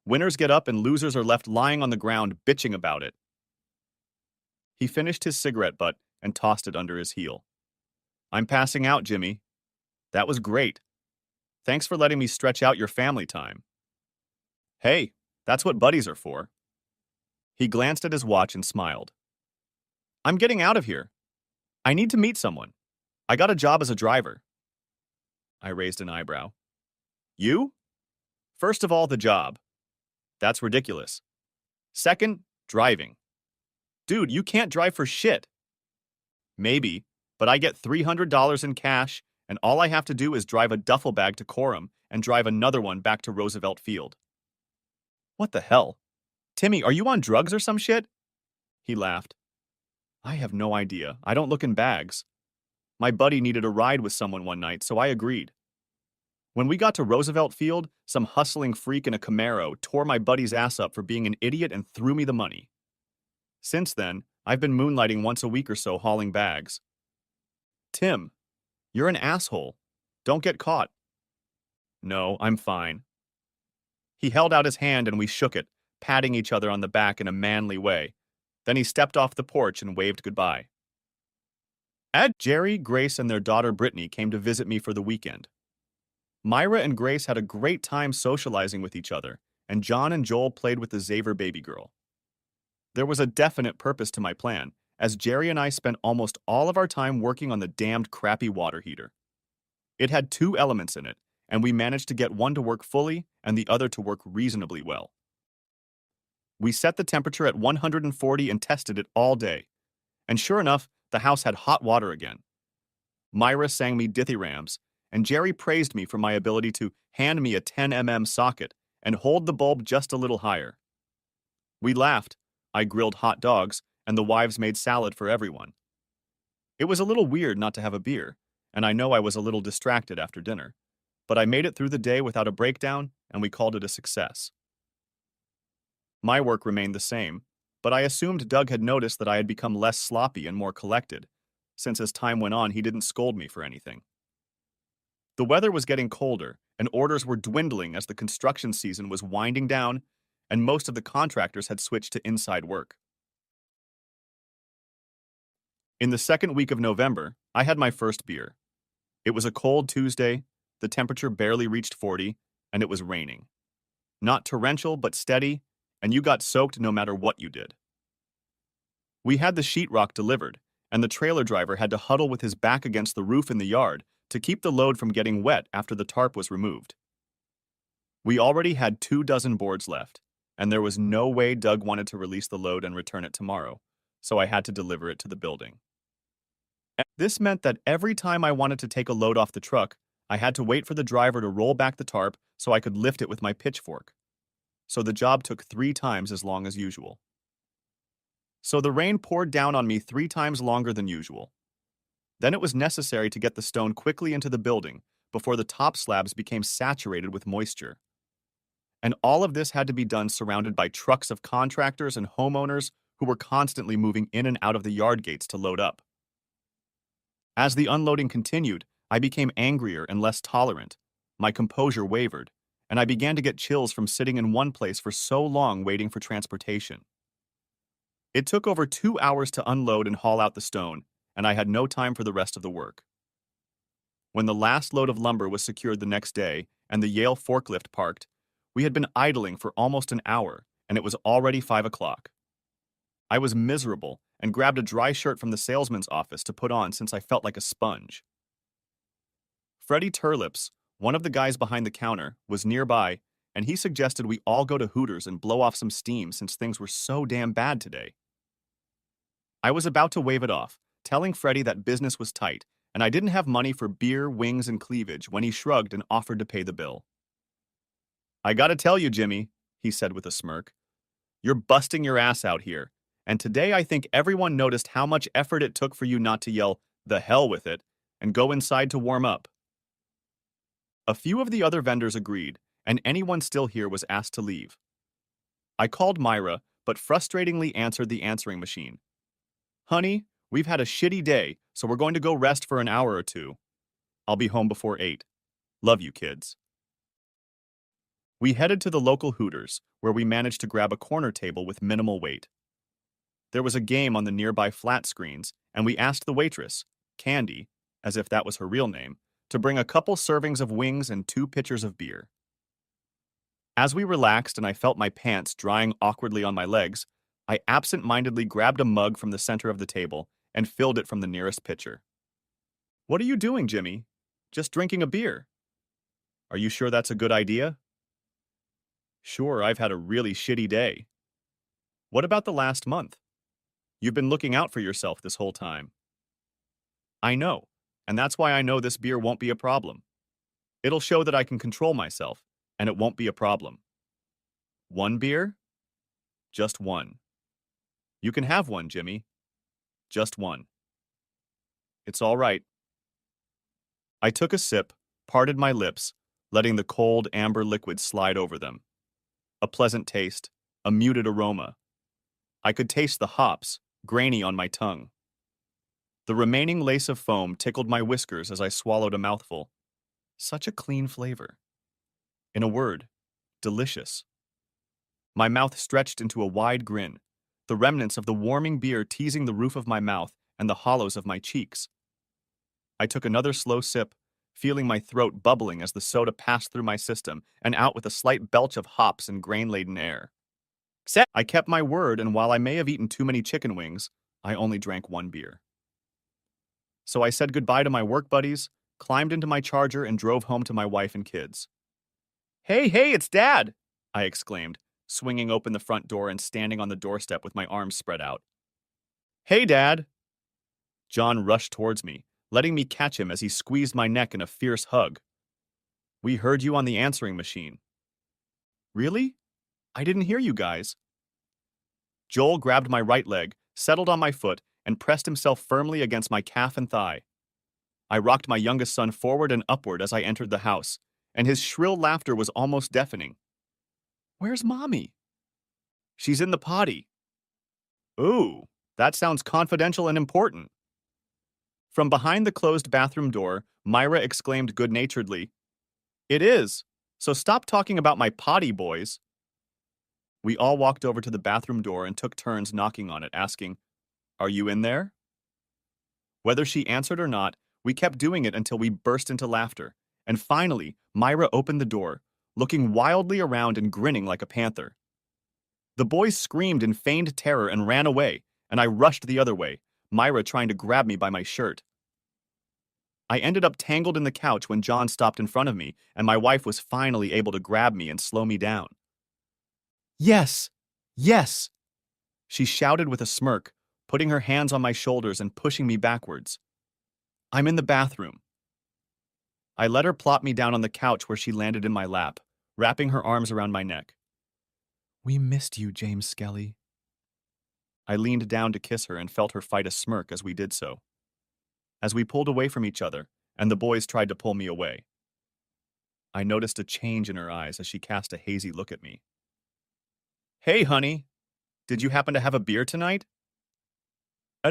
Winners get up and losers are left lying on the ground bitching about it. He finished his cigarette butt and tossed it under his heel. I'm passing out, Jimmy. That was great. Thanks for letting me stretch out your family time. Hey, that's what buddies are for. He glanced at his watch and smiled. I'm getting out of here. I need to meet someone. I got a job as a driver. I raised an eyebrow. You? First of all, the job. That's ridiculous. Second, driving. Dude, you can't drive for shit. Maybe, but I get $300 in cash, and all I have to do is drive a duffel bag to Coram and drive another one back to Roosevelt Field. What the hell? Timmy, are you on drugs or some shit? He laughed. I have no idea. I don't look in bags. My buddy needed a ride with someone one night, so I agreed. When we got to Roosevelt Field, some hustling freak in a Camaro tore my buddy's ass up for being an idiot and threw me the money. Since then, I've been moonlighting once a week or so hauling bags. Tim, you're an asshole. Don't get caught. No, I'm fine. He held out his hand and we shook it, patting each other on the back in a manly way. Then he stepped off the porch and waved goodbye. Jerry, Grace, and their daughter Brittany came to visit me for the weekend. Myra and Grace had a great time socializing with each other, and John and Joel played with the Xaver baby girl. There was a definite purpose to my plan, as Jerry and I spent almost all of our time working on the damned crappy water heater. It had two elements in it, and we managed to get one to work fully and the other to work reasonably well. We set the temperature at 140 and tested it all day. And sure enough, the house had hot water again. Myra sang me dithyrambs, and Jerry praised me for my ability to hand me a 10 mm socket and hold the bulb just a little higher. We laughed, I grilled hot dogs, and the wives made salad for everyone. It was a little weird not to have a beer, and I know I was a little distracted after dinner, but I made it through the day without a breakdown, and we called it a success. My work remained the same, but I assumed Doug had noticed that I had become less sloppy and more collected, since as time went on he didn't scold me for anything. The weather was getting colder, and orders were dwindling as the construction season was winding down, and most of the contractors had switched to inside work. In the second week of November, I had my first beer. It was a cold Tuesday, the temperature barely reached 40, and it was raining. Not torrential, but steady, and you got soaked no matter what you did. We had the sheetrock delivered, and the trailer driver had to huddle with his back against the roof in the yard to keep the load from getting wet after the tarp was removed. We already had 24 boards left, and there was no way Doug wanted to release the load and return it tomorrow, so I had to deliver it to the building. This meant that every time I wanted to take a load off the truck, I had to wait for the driver to roll back the tarp so I could lift it with my pitchfork. So the job took 3 times as long as usual. So the rain poured down on me 3 times longer than usual. Then it was necessary to get the stone quickly into the building before the top slabs became saturated with moisture. And all of this had to be done surrounded by trucks of contractors and homeowners who were constantly moving in and out of the yard gates to load up. As the unloading continued, I became angrier and less tolerant. My composure wavered, and I began to get chills from sitting in one place for so long waiting for transportation. It took over 2 hours to unload and haul out the stone, and I had no time for the rest of the work. When the last load of lumber was secured the next day and the Yale forklift parked, we had been idling for almost an hour, and it was already 5 o'clock. I was miserable and grabbed a dry shirt from the salesman's office to put on since I felt like a sponge. Freddie Turlips, One of the guys behind the counter was nearby, and he suggested we all go to Hooters and blow off some steam since things were so damn bad today. I was about to wave it off, telling Freddie that business was tight, and I didn't have money for beer, wings, and cleavage when he shrugged and offered to pay the bill. I gotta tell you, Jimmy, he said with a smirk, you're busting your ass out here, and today I think everyone noticed how much effort it took for you not to yell, the hell with it, and go inside to warm up. A few of the other vendors agreed, and anyone still here was asked to leave. I called Myra, but frustratingly answered the answering machine. Honey, we've had a shitty day, so we're going to go rest for an hour or two. I'll be home before 8. Love you, kids. We headed to the local Hooters, where we managed to grab a corner table with minimal wait. There was a game on the nearby flat screens, and we asked the waitress, Candy, as if that was her real name, to bring a couple servings of wings and 2 pitchers of beer. As we relaxed and I felt my pants drying awkwardly on my legs, I absent-mindedly grabbed a mug from the center of the table and filled it from the nearest pitcher. What are you doing, Jimmy? Just drinking a beer. Are you sure that's a good idea? Sure, I've had a really shitty day. What about the last month? You've been looking out for yourself this whole time. I know, and that's why I know this beer won't be a problem. It'll show that I can control myself, and it won't be a problem. 1 beer? Just 1. You can have 1, Jimmy. Just 1. It's all right. I took a sip, parted my lips, letting the cold amber liquid slide over them. A pleasant taste, a muted aroma. I could taste the hops, grainy on my tongue. The remaining lace of foam tickled my whiskers as I swallowed a mouthful. Such a clean flavor. In a word, delicious. My mouth stretched into a wide grin, the remnants of the warming beer teasing the roof of my mouth and the hollows of my cheeks. I took another slow sip, feeling my throat bubbling as the soda passed through my system and out with a slight belch of hops and grain-laden air. I kept my word, and while I may have eaten too many chicken wings, I only drank 1 beer. So I said goodbye to my work buddies, climbed into my Charger, and drove home to my wife and kids. Hey, it's Dad! I exclaimed, swinging open the front door and standing on the doorstep with my arms spread out. Hey, Dad! John rushed towards me, letting me catch him as he squeezed my neck in a fierce hug. We heard you on the answering machine. Really? I didn't hear you guys. Joel grabbed my right leg, settled on my foot, and pressed himself firmly against my calf and thigh. I rocked my youngest son forward and upward as I entered the house, and his shrill laughter was almost deafening. Where's Mommy? She's in the potty. Ooh, that sounds confidential and important. From behind the closed bathroom door, Myra exclaimed good-naturedly, It is, so stop talking about my potty, boys. We all walked over to the bathroom door and took turns knocking on it, asking, Are you in there? Whether she answered or not, we kept doing it until we burst into laughter, and finally, Myra opened the door, looking wildly around and grinning like a panther. The boys screamed in feigned terror and ran away, and I rushed the other way, Myra trying to grab me by my shirt. I ended up tangled in the couch when John stopped in front of me, and my wife was finally able to grab me and slow me down. Yes! Yes! She shouted with a smirk, putting her hands on my shoulders and pushing me backwards. I'm in the bathroom. I let her plop me down on the couch where she landed in my lap, wrapping her arms around my neck. We missed you, James Skelly. I leaned down to kiss her and felt her fight a smirk as we did so. As we pulled away from each other, and the boys tried to pull me away, I noticed a change in her eyes as she cast a hazy look at me. Hey, honey, did you happen to have a beer tonight?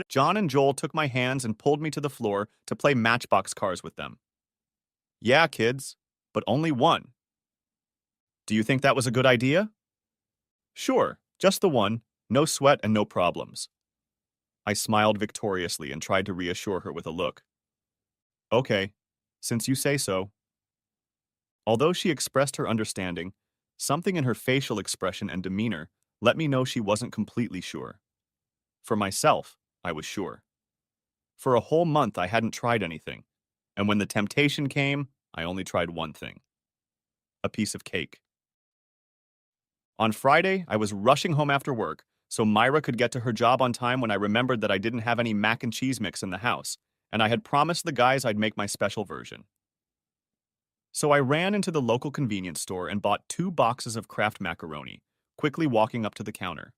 John and Joel took my hands and pulled me to the floor to play Matchbox cars with them. Yeah, kids, but only 1. Do you think that was a good idea? Sure, just the 1, no sweat and no problems. I smiled victoriously and tried to reassure her with a look. Okay, since you say so. Although she expressed her understanding, something in her facial expression and demeanor let me know she wasn't completely sure. For myself, I was sure. For a whole month I hadn't tried anything, and when the temptation came, I only tried one thing: a piece of cake. On Friday, I was rushing home after work so Myra could get to her job on time when I remembered that I didn't have any mac and cheese mix in the house, and I had promised the guys I'd make my special version. So I ran into the local convenience store and bought 2 boxes of Kraft macaroni, quickly walking up to the counter.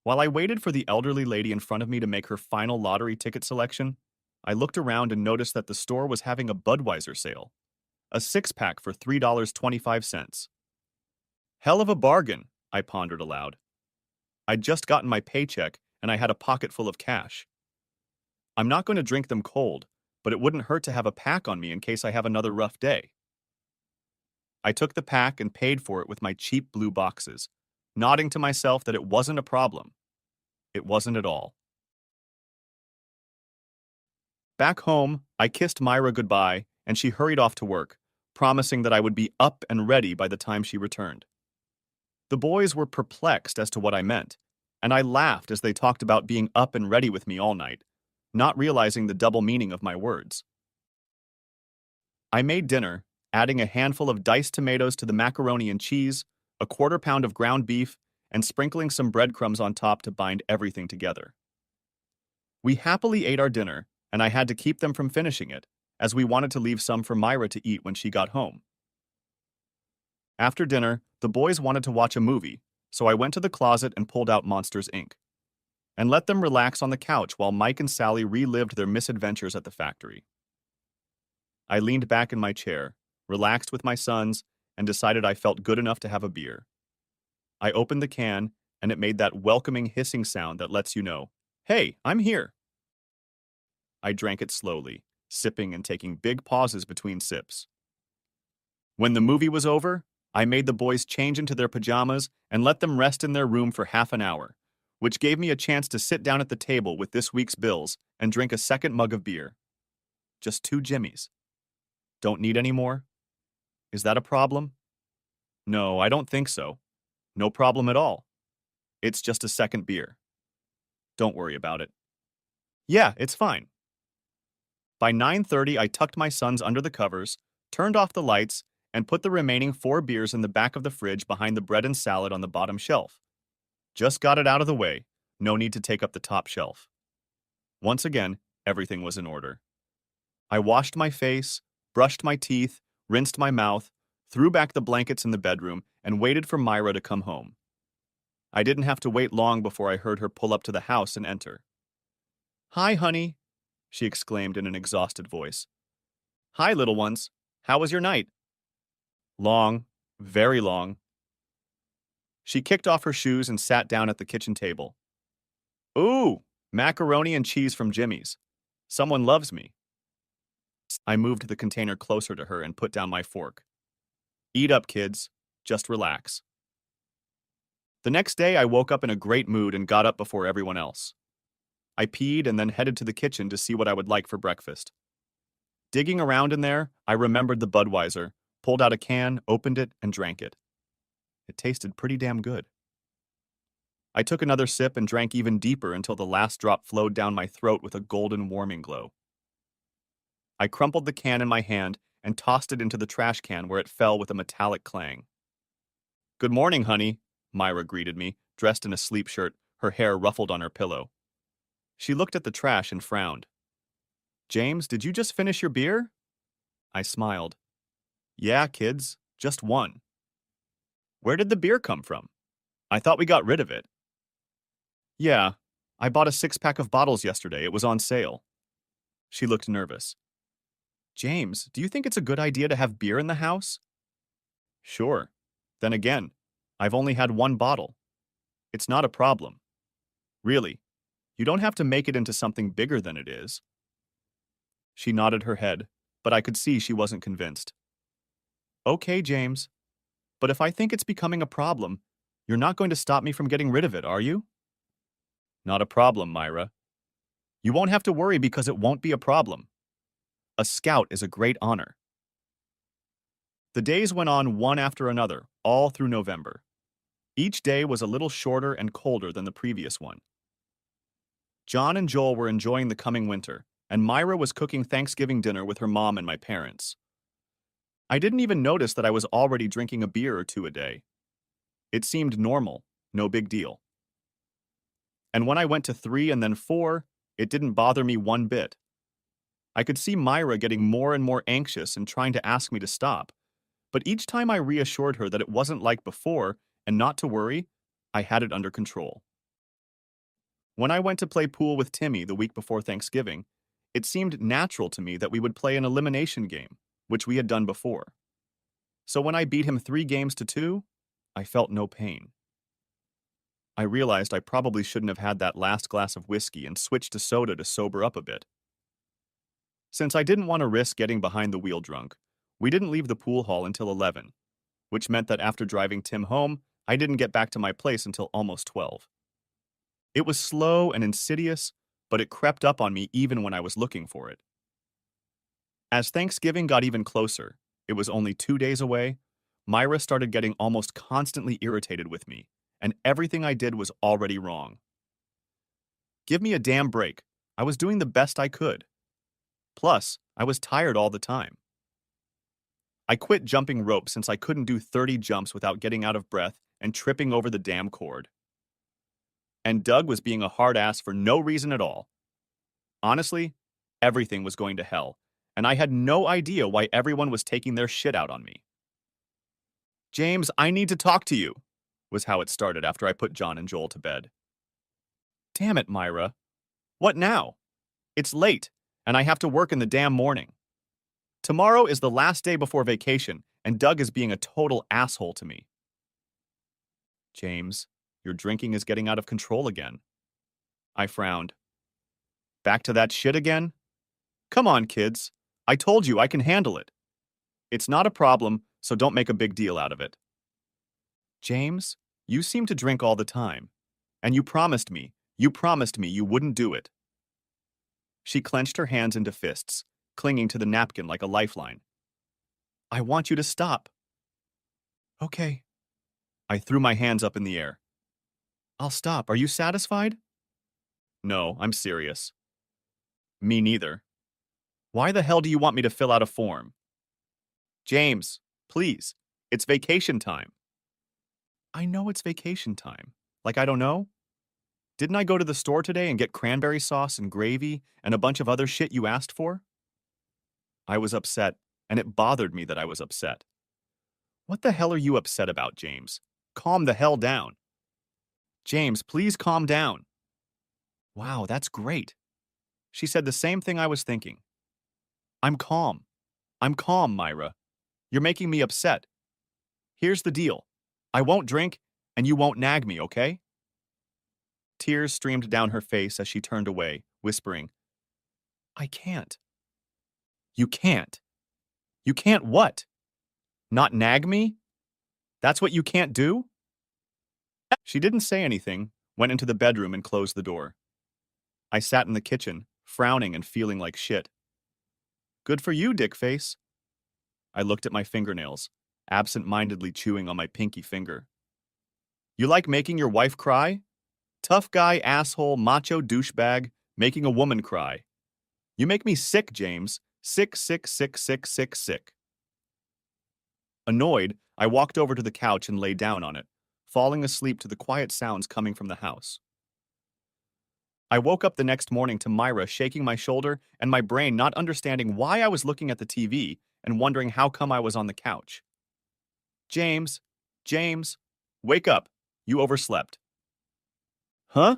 While I waited for the elderly lady in front of me to make her final lottery ticket selection, I looked around and noticed that the store was having a Budweiser sale, a 6-pack for $3.25. Hell of a bargain, I pondered aloud. I'd just gotten my paycheck and I had a pocket full of cash. I'm not going to drink them cold, but it wouldn't hurt to have a pack on me in case I have another rough day. I took the pack and paid for it with my cheap blue boxes, nodding to myself that it wasn't a problem. It wasn't at all. Back home, I kissed Myra goodbye and she hurried off to work, promising that I would be up and ready by the time she returned. The boys were perplexed as to what I meant, and I laughed as they talked about being up and ready with me all night, not realizing the double meaning of my words. I made dinner, adding a handful of diced tomatoes to the macaroni and cheese, a 1/4 pound of ground beef, and sprinkling some breadcrumbs on top to bind everything together. We happily ate our dinner, and I had to keep them from finishing it, as we wanted to leave some for Myra to eat when she got home. After dinner, the boys wanted to watch a movie, so I went to the closet and pulled out Monsters, Inc., and let them relax on the couch while Mike and Sally relived their misadventures at the factory. I leaned back in my chair, relaxed with my sons, and decided I felt good enough to have a beer. I opened the can, and it made that welcoming hissing sound that lets you know, "Hey, I'm here." I drank it slowly, sipping and taking big pauses between sips. When the movie was over, I made the boys change into their pajamas and let them rest in their room for half an hour, which gave me a chance to sit down at the table with this week's bills and drink a second mug of beer. Just 2 Jimmies. Don't need any more? Is that a problem? No, I don't think so. No problem at all. It's just a second beer. Don't worry about it. Yeah, it's fine. By 9:30, I tucked my sons under the covers, turned off the lights, and put the remaining 4 beers in the back of the fridge behind the bread and salad on the bottom shelf. Just got it out of the way. No need to take up the top shelf. Once again, everything was in order. I washed my face, brushed my teeth, rinsed my mouth, threw back the blankets in the bedroom, and waited for Myra to come home. I didn't have to wait long before I heard her pull up to the house and enter. "Hi, honey," she exclaimed in an exhausted voice. "Hi, little ones. How was your night?" "Long, very long." She kicked off her shoes and sat down at the kitchen table. "Ooh, macaroni and cheese from Jimmy's. Someone loves me." I moved the container closer to her and put down my fork. "Eat up, kids. Just relax." The next day, I woke up in a great mood and got up before everyone else. I peed and then headed to the kitchen to see what I would like for breakfast. Digging around in there, I remembered the Budweiser, pulled out a can, opened it, and drank it. It tasted pretty damn good. I took another sip and drank even deeper until the last drop flowed down my throat with a golden warming glow. I crumpled the can in my hand and tossed it into the trash can where it fell with a metallic clang. "Good morning, honey," Myra greeted me, dressed in a sleep shirt, her hair ruffled on her pillow. She looked at the trash and frowned. "James, did you just finish your beer?" I smiled. "Yeah, kids, just one." "Where did the beer come from? I thought we got rid of it." "Yeah, I bought a 6-pack of bottles yesterday. It was on sale." She looked nervous. "James, do you think it's a good idea to have beer in the house?" "Sure. Then again, I've only had 1 bottle. It's not a problem. Really, you don't have to make it into something bigger than it is." She nodded her head, but I could see she wasn't convinced. "Okay, James, but if I think it's becoming a problem, you're not going to stop me from getting rid of it, are you?" "Not a problem, Myra. You won't have to worry because it won't be a problem. A scout is a great honor." The days went on one after another, all through November. Each day was a little shorter and colder than the previous one. John and Joel were enjoying the coming winter, and Myra was cooking Thanksgiving dinner with her mom and my parents. I didn't even notice that I was already drinking a beer or two a day. It seemed normal, no big deal. And when I went to 3 and then 4, it didn't bother me one bit. I could see Myra getting more and more anxious and trying to ask me to stop, but each time I reassured her that it wasn't like before and not to worry, I had it under control. When I went to play pool with Timmy the week before Thanksgiving, it seemed natural to me that we would play an elimination game, which we had done before. So when I beat him 3 games to 2, I felt no pain. I realized I probably shouldn't have had that last glass of whiskey and switched to soda to sober up a bit. Since I didn't want to risk getting behind the wheel drunk, we didn't leave the pool hall until 11, which meant that after driving Tim home, I didn't get back to my place until almost 12. It was slow and insidious, but it crept up on me even when I was looking for it. As Thanksgiving got even closer, it was only 2 days away, Myra started getting almost constantly irritated with me, and everything I did was already wrong. Give me a damn break. I was doing the best I could. Plus, I was tired all the time. I quit jumping rope since I couldn't do 30 jumps without getting out of breath and tripping over the damn cord. And Doug was being a hard ass for no reason at all. Honestly, everything was going to hell, and I had no idea why everyone was taking their shit out on me. James, I need to talk to you, was how it started after I put John and Joel to bed. Damn it, Myra. What now? It's late, and I have to work in the damn morning. Tomorrow is the last day before vacation, and Doug is being a total asshole to me. James, your drinking is getting out of control again. I frowned. Back to that shit again? Come on, kids. I told you I can handle it. It's not a problem, so don't make a big deal out of it. James, you seem to drink all the time. And you promised me you wouldn't do it. She clenched her hands into fists, clinging to the napkin like a lifeline. I want you to stop. Okay. I threw my hands up in the air. I'll stop. Are you satisfied? No, I'm serious. Me neither. Why the hell do you want me to fill out a form? James, please. It's vacation time. I know it's vacation time. Like I don't know? Didn't I go to the store today and get cranberry sauce and gravy and a bunch of other shit you asked for? I was upset, and it bothered me that I was upset. What the hell are you upset about, James? Calm the hell down. James, please calm down. Wow, that's great. She said the same thing I was thinking. I'm calm. I'm calm, Myra. You're making me upset. Here's the deal. I won't drink, and you won't nag me, okay? Tears streamed down her face as she turned away, whispering, I can't. You can't. You can't what? Not nag me? That's what you can't do? She didn't say anything, went into the bedroom and closed the door. I sat in the kitchen, frowning and feeling like shit. Good for you, dickface. I looked at my fingernails, absent-mindedly chewing on my pinky finger. You like making your wife cry? Tough guy, asshole, macho douchebag, making a woman cry. You make me sick, James. Sick, sick, sick, sick, sick, sick. Annoyed, I walked over to the couch and lay down on it, falling asleep to the quiet sounds coming from the house. I woke up the next morning to Myra shaking my shoulder and my brain not understanding why I was looking at the TV and wondering how come I was on the couch. James, wake up. You overslept. Huh?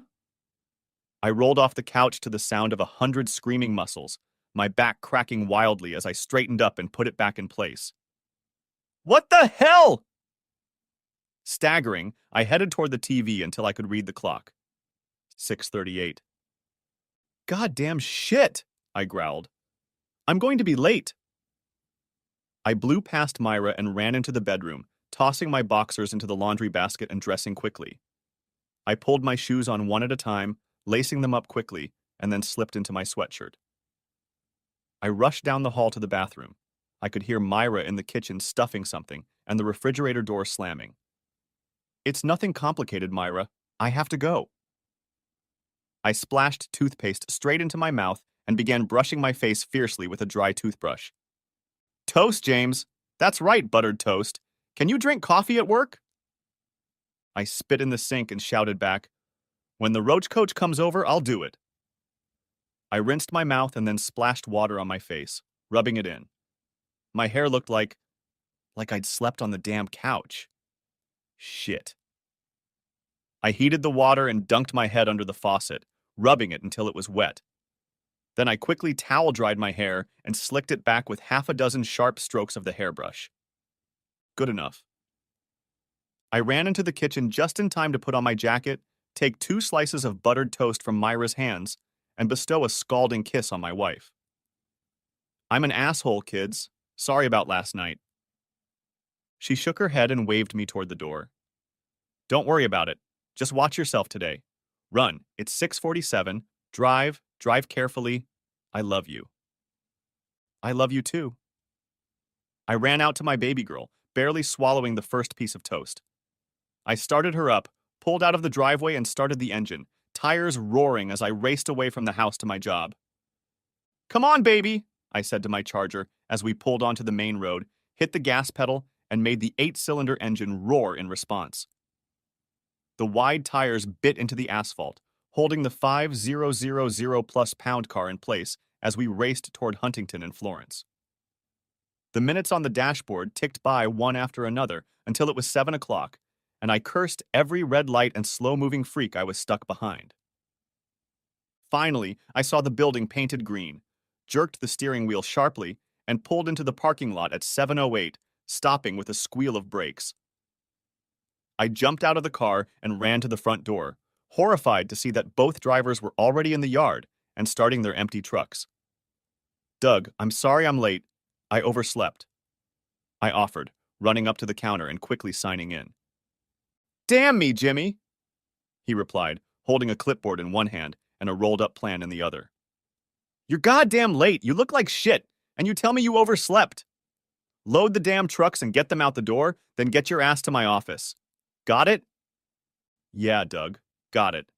I rolled off the couch to the sound of 100 screaming muscles, my back cracking wildly as I straightened up and put it back in place. What the hell? Staggering, I headed toward the TV until I could read the clock. 6:38. Goddamn shit, I growled. I'm going to be late. I blew past Myra and ran into the bedroom, tossing my boxers into the laundry basket and dressing quickly. I pulled my shoes on one at a time, lacing them up quickly, and then slipped into my sweatshirt. I rushed down the hall to the bathroom. I could hear Myra in the kitchen stuffing something and the refrigerator door slamming. It's nothing complicated, Myra. I have to go. I splashed toothpaste straight into my mouth and began brushing my face fiercely with a dry toothbrush. Toast, James! That's right, buttered toast. Can you drink coffee at work? I spit in the sink and shouted back, When the roach coach comes over, I'll do it. I rinsed my mouth and then splashed water on my face, rubbing it in. My hair looked like I'd slept on the damn couch. Shit. I heated the water and dunked my head under the faucet, rubbing it until it was wet. Then I quickly towel dried my hair and slicked it back with half a dozen sharp strokes of the hairbrush. Good enough. I ran into the kitchen just in time to put on my jacket, take 2 slices of buttered toast from Myra's hands, and bestow a scalding kiss on my wife. I'm an asshole, kids. Sorry about last night. She shook her head and waved me toward the door. Don't worry about it. Just watch yourself today. Run. It's 6:47. Drive carefully. I love you. I love you too. I ran out to my baby girl, barely swallowing the first piece of toast. I started her up, pulled out of the driveway and started the engine, tires roaring as I raced away from the house to my job. Come on, baby, I said to my Charger as we pulled onto the main road, hit the gas pedal, and made the 8-cylinder engine roar in response. The wide tires bit into the asphalt, holding the 5,000+ pound car in place as we raced toward Huntington and Florence. The minutes on the dashboard ticked by one after another until it was 7 o'clock, and I cursed every red light and slow-moving freak I was stuck behind. Finally, I saw the building painted green, jerked the steering wheel sharply, and pulled into the parking lot at 7:08, stopping with a squeal of brakes. I jumped out of the car and ran to the front door, horrified to see that both drivers were already in the yard and starting their empty trucks. Doug, I'm sorry I'm late. I overslept. I offered, running up to the counter and quickly signing in. Damn me, Jimmy, he replied, holding a clipboard in one hand and a rolled-up plan in the other. You're goddamn late. You look like shit, and you tell me you overslept. Load the damn trucks and get them out the door, then get your ass to my office. Got it? Yeah, Doug. Got it.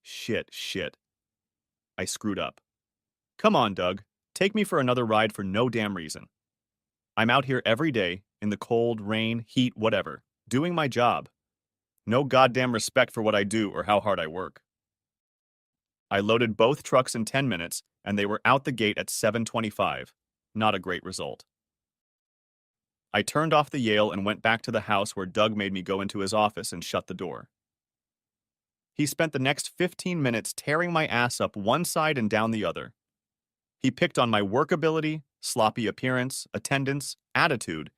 Shit. I screwed up. Come on, Doug. Take me for another ride for no damn reason. I'm out here every day, in the cold, rain, heat, whatever, doing my job. No goddamn respect for what I do or how hard I work. I loaded both trucks in 10 minutes, and they were out the gate at 7:25. Not a great result. I turned off the Yale and went back to the house where Doug made me go into his office and shut the door. He spent the next 15 minutes tearing my ass up one side and down the other. He picked on my work ability, sloppy appearance, attendance, attitude,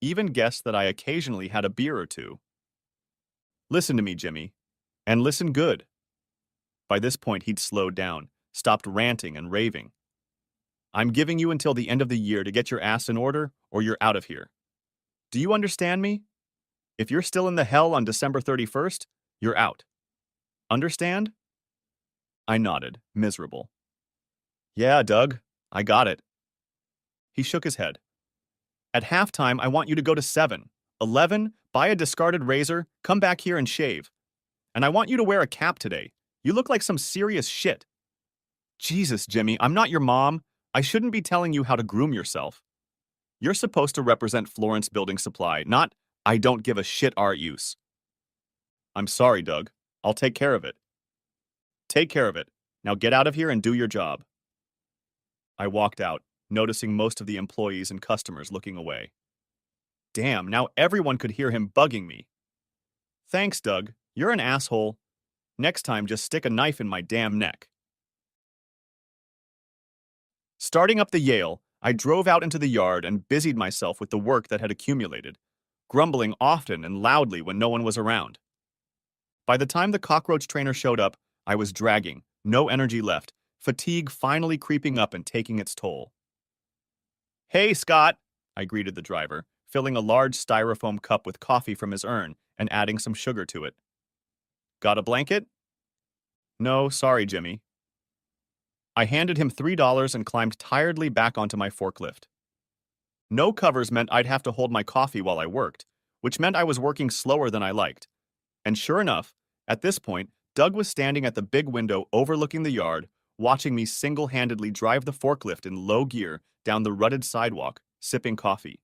even guessed that I occasionally had a beer or two. Listen to me, Jimmy, and listen good. By this point, he'd slowed down, stopped ranting and raving. I'm giving you until the end of the year to get your ass in order, or you're out of here. Do you understand me? If you're still in the hell on December 31st, you're out. Understand? I nodded, miserable. Yeah, Doug, I got it. He shook his head. At halftime, I want you to go to 7, 11, buy a discarded razor, come back here and shave. And I want you to wear a cap today. You look like some serious shit. Jesus, Jimmy, I'm not your mom. I shouldn't be telling you how to groom yourself. You're supposed to represent Florence Building Supply, not I don't give a shit art use. I'm sorry, Doug. I'll take care of it. Take care of it. Now get out of here and do your job. I walked out, noticing most of the employees and customers looking away. Damn, now everyone could hear him bugging me. Thanks, Doug. You're an asshole. Next time, just stick a knife in my damn neck. Starting up the Yale, I drove out into the yard and busied myself with the work that had accumulated, grumbling often and loudly when no one was around. By the time the cockroach trainer showed up, I was dragging, no energy left, fatigue finally creeping up and taking its toll. Hey, Scott, I greeted the driver, filling a large styrofoam cup with coffee from his urn and adding some sugar to it. Got a blanket? No, sorry, Jimmy. I handed him $3 and climbed tiredly back onto my forklift. No covers meant I'd have to hold my coffee while I worked, which meant I was working slower than I liked. And sure enough, at this point, Doug was standing at the big window overlooking the yard, watching me single-handedly drive the forklift in low gear down the rutted sidewalk, sipping coffee.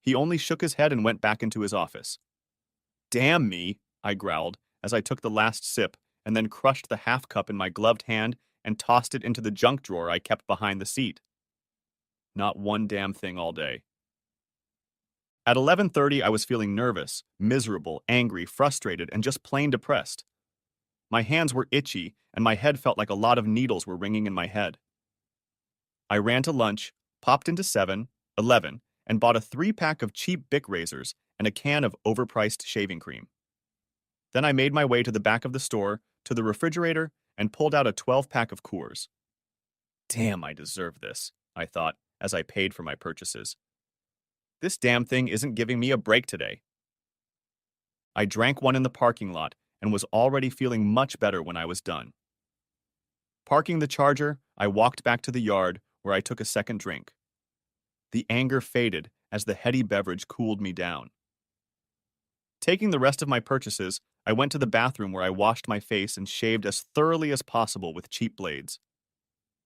He only shook his head and went back into his office. Damn me, I growled as I took the last sip and then crushed the half cup in my gloved hand and tossed it into the junk drawer I kept behind the seat. Not one damn thing all day. At 11:30, I was feeling nervous, miserable, angry, frustrated, and just plain depressed. My hands were itchy, and my head felt like a lot of needles were ringing in my head. I ran to lunch, popped into 7-Eleven, and bought a 3-pack of cheap Bic razors and a can of overpriced shaving cream. Then I made my way to the back of the store, to the refrigerator, and pulled out a 12-pack of Coors. Damn, I deserve this, I thought, as I paid for my purchases. This damn thing isn't giving me a break today. I drank one in the parking lot and was already feeling much better when I was done. Parking the Charger, I walked back to the yard where I took a second drink. The anger faded as the heady beverage cooled me down. Taking the rest of my purchases, I went to the bathroom where I washed my face and shaved as thoroughly as possible with cheap blades.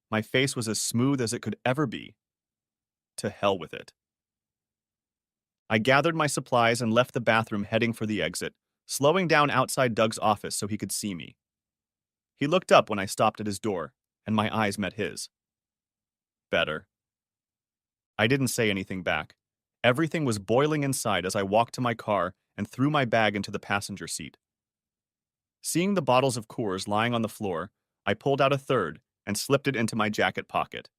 My face was as smooth as it could ever be. To hell with it. I gathered my supplies and left the bathroom heading for the exit, slowing down outside Doug's office so he could see me. He looked up when I stopped at his door, and my eyes met his. Better. I didn't say anything back. Everything was boiling inside as I walked to my car and threw my bag into the passenger seat. Seeing the bottles of Coors lying on the floor, I pulled out a third and slipped it into my jacket pocket.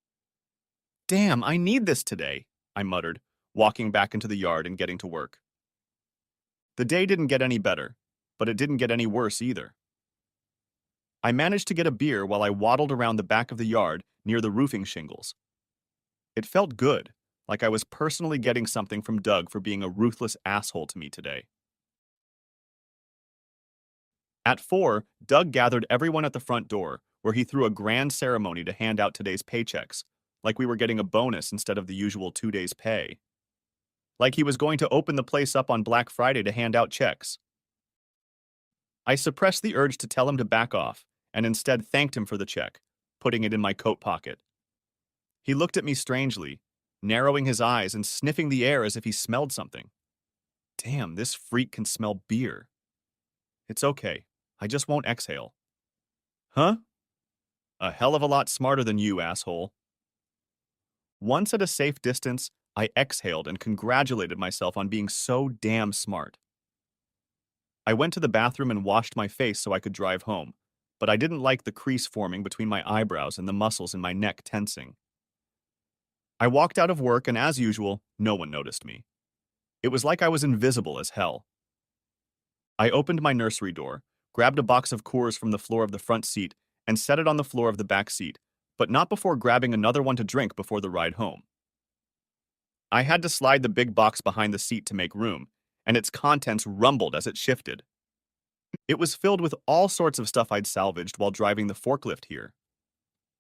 Damn, I need this today, I muttered, walking back into the yard and getting to work. The day didn't get any better, but it didn't get any worse either. I managed to get a beer while I waddled around the back of the yard near the roofing shingles. It felt good, like I was personally getting something from Doug for being a ruthless asshole to me today. At 4, Doug gathered everyone at the front door, where he threw a grand ceremony to hand out today's paychecks, like we were getting a bonus instead of the usual 2 days' pay. Like he was going to open the place up on Black Friday to hand out checks. I suppressed the urge to tell him to back off, and instead thanked him for the check, putting it in my coat pocket. He looked at me strangely, narrowing his eyes and sniffing the air as if he smelled something. Damn, this freak can smell beer. It's okay, I just won't exhale. Huh? A hell of a lot smarter than you, asshole. Once at a safe distance, I exhaled and congratulated myself on being so damn smart. I went to the bathroom and washed my face so I could drive home, but I didn't like the crease forming between my eyebrows and the muscles in my neck tensing. I walked out of work and, as usual, no one noticed me. It was like I was invisible as hell. I opened my nursery door, grabbed a box of Coors from the floor of the front seat, and set it on the floor of the back seat, but not before grabbing another one to drink before the ride home. I had to slide the big box behind the seat to make room, and its contents rumbled as it shifted. It was filled with all sorts of stuff I'd salvaged while driving the forklift here.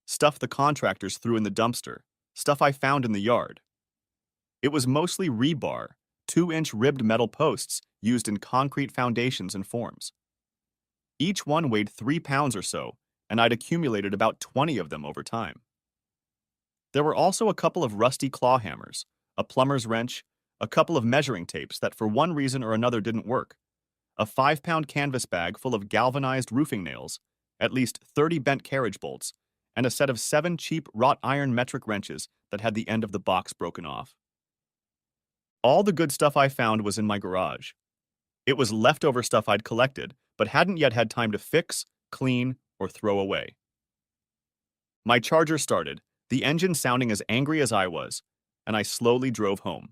Stuff the contractors threw in the dumpster, stuff I found in the yard. It was mostly rebar, 2-inch ribbed metal posts used in concrete foundations and forms. Each one weighed 3 pounds or so, and I'd accumulated about 20 of them over time. There were also a couple of rusty claw hammers, a plumber's wrench, a couple of measuring tapes that for one reason or another didn't work, a 5-pound canvas bag full of galvanized roofing nails, at least 30 bent carriage bolts, and a set of 7 cheap wrought iron metric wrenches that had the end of the box broken off. All the good stuff I found was in my garage. It was leftover stuff I'd collected, but hadn't yet had time to fix, clean, or throw away. My Charger started, the engine sounding as angry as I was, and I slowly drove home.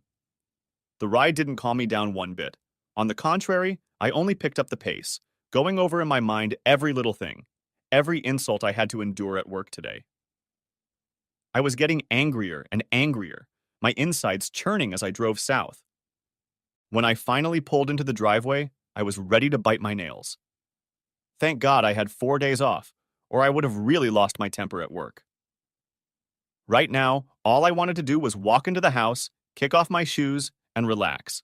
The ride didn't calm me down one bit. On the contrary, I only picked up the pace, going over in my mind every little thing, every insult I had to endure at work today. I was getting angrier and angrier, my insides churning as I drove south. When I finally pulled into the driveway, I was ready to bite my nails. Thank God I had 4 days off, or I would have really lost my temper at work. Right now, all I wanted to do was walk into the house, kick off my shoes, and relax.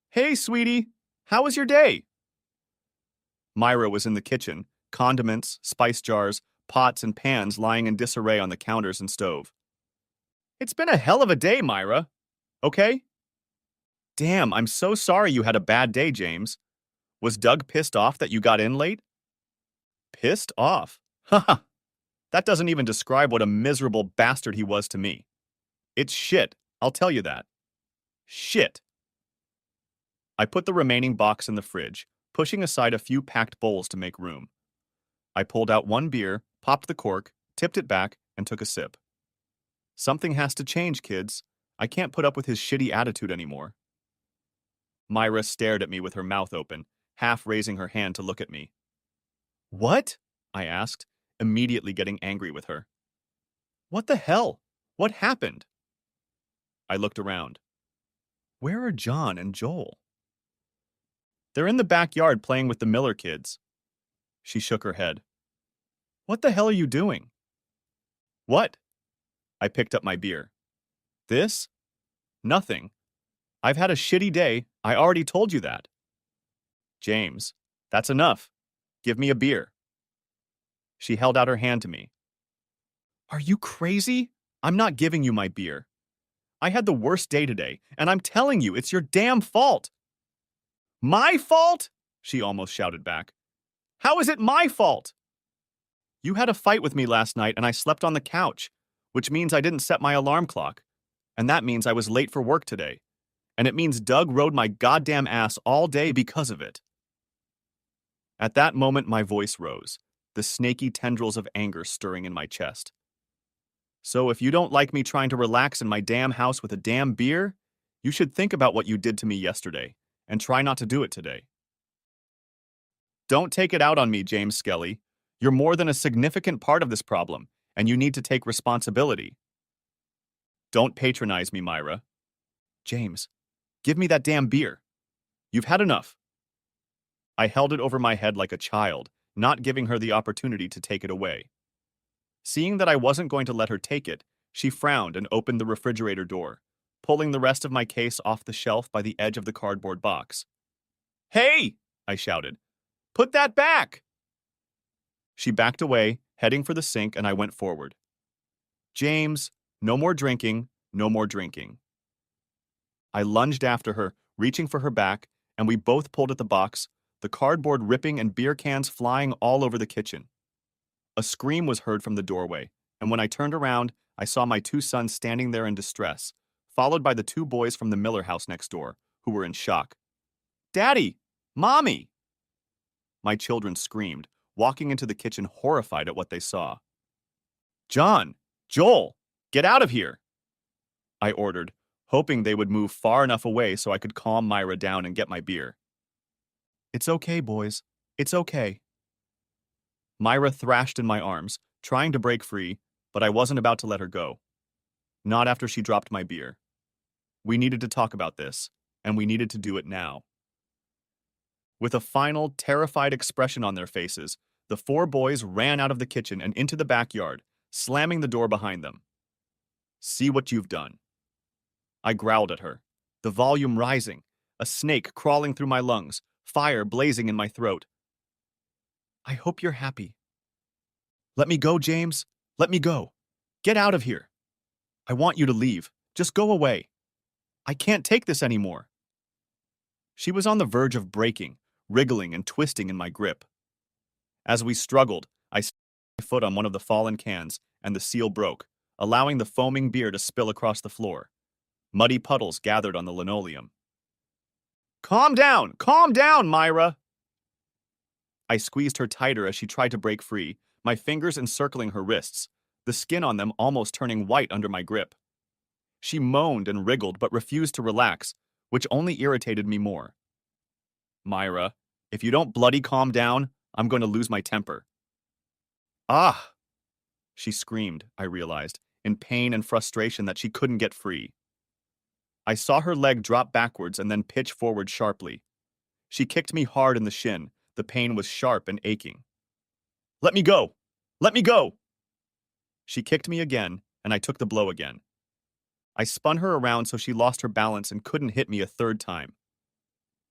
Hey, sweetie, how was your day? Myra was in the kitchen, condiments, spice jars, pots, and pans lying in disarray on the counters and stove. It's been a hell of a day, Myra. Okay? Damn, I'm so sorry you had a bad day, James. Was Doug pissed off that you got in late? Pissed off? Haha, that doesn't even describe what a miserable bastard he was to me. It's shit, I'll tell you that. Shit. I put the remaining box in the fridge, pushing aside a few packed bowls to make room. I pulled out one beer, popped the cork, tipped it back, and took a sip. Something has to change, kids. I can't put up with his shitty attitude anymore. Myra stared at me with her mouth open, half raising her hand to look at me. What? I asked, immediately getting angry with her. What the hell? What happened? I looked around. Where are John and Joel? They're in the backyard playing with the Miller kids. She shook her head. What the hell are you doing? What? I picked up my beer. This? Nothing. I've had a shitty day. I already told you that. James, that's enough. Give me a beer. She held out her hand to me. Are you crazy? I'm not giving you my beer. I had the worst day today, and I'm telling you, it's your damn fault. My fault? She almost shouted back. How is it my fault? You had a fight with me last night, and I slept on the couch, which means I didn't set my alarm clock. And that means I was late for work today. And it means Doug rode my goddamn ass all day because of it. At that moment, my voice rose, the snaky tendrils of anger stirring in my chest. So if you don't like me trying to relax in my damn house with a damn beer, you should think about what you did to me yesterday, and try not to do it today. Don't take it out on me, James Skelly. You're more than a significant part of this problem, and you need to take responsibility. Don't patronize me, Myra. James, give me that damn beer. You've had enough. I held it over my head like a child, not giving her the opportunity to take it away. Seeing that I wasn't going to let her take it, she frowned and opened the refrigerator door, pulling the rest of my case off the shelf by the edge of the cardboard box. Hey! I shouted. Put that back! She backed away, heading for the sink, and I went forward. James, no more drinking, no more drinking. I lunged after her, reaching for her back, and we both pulled at the box, the cardboard ripping and beer cans flying all over the kitchen. A scream was heard from the doorway, and when I turned around, I saw my two sons standing there in distress, followed by the two boys from the Miller house next door, who were in shock. Daddy! Mommy! My children screamed, walking into the kitchen horrified at what they saw. John! Joel! Get out of here! I ordered, hoping they would move far enough away so I could calm Myra down and get my beer. It's okay, boys. It's okay. Myra thrashed in my arms, trying to break free, but I wasn't about to let her go. Not after she dropped my beer. We needed to talk about this, and we needed to do it now. With a final, terrified expression on their faces, the four boys ran out of the kitchen and into the backyard, slamming the door behind them. See what you've done. I growled at her, the volume rising, a snake crawling through my lungs, fire blazing in my throat. I hope you're happy. Let me go, James. Let me go. Get out of here. I want you to leave. Just go away. I can't take this anymore. She was on the verge of breaking, wriggling and twisting in my grip. As we struggled, I set my foot on one of the fallen cans, and the seal broke, allowing the foaming beer to spill across the floor. Muddy puddles gathered on the linoleum. Calm down, Myra! I squeezed her tighter as she tried to break free, my fingers encircling her wrists, the skin on them almost turning white under my grip. She moaned and wriggled but refused to relax, which only irritated me more. Myra, if you don't bloody calm down, I'm going to lose my temper. Ah! She screamed, I realized, in pain and frustration that she couldn't get free. I saw her leg drop backwards and then pitch forward sharply. She kicked me hard in the shin. The pain was sharp and aching. Let me go! Let me go! She kicked me again, and I took the blow again. I spun her around so she lost her balance and couldn't hit me a third time.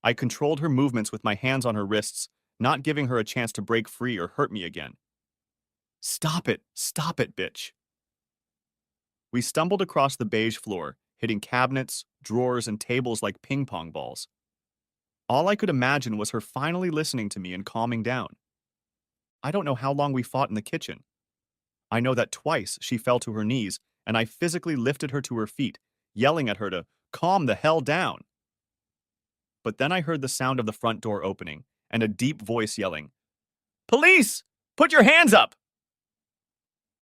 I controlled her movements with my hands on her wrists, not giving her a chance to break free or hurt me again. Stop it, bitch. We stumbled across the beige floor, hitting cabinets, drawers, and tables like ping pong balls. All I could imagine was her finally listening to me and calming down. I don't know how long we fought in the kitchen. I know that twice she fell to her knees, and I physically lifted her to her feet, yelling at her to calm the hell down. But then I heard the sound of the front door opening and a deep voice yelling, "Police! Put your hands up!"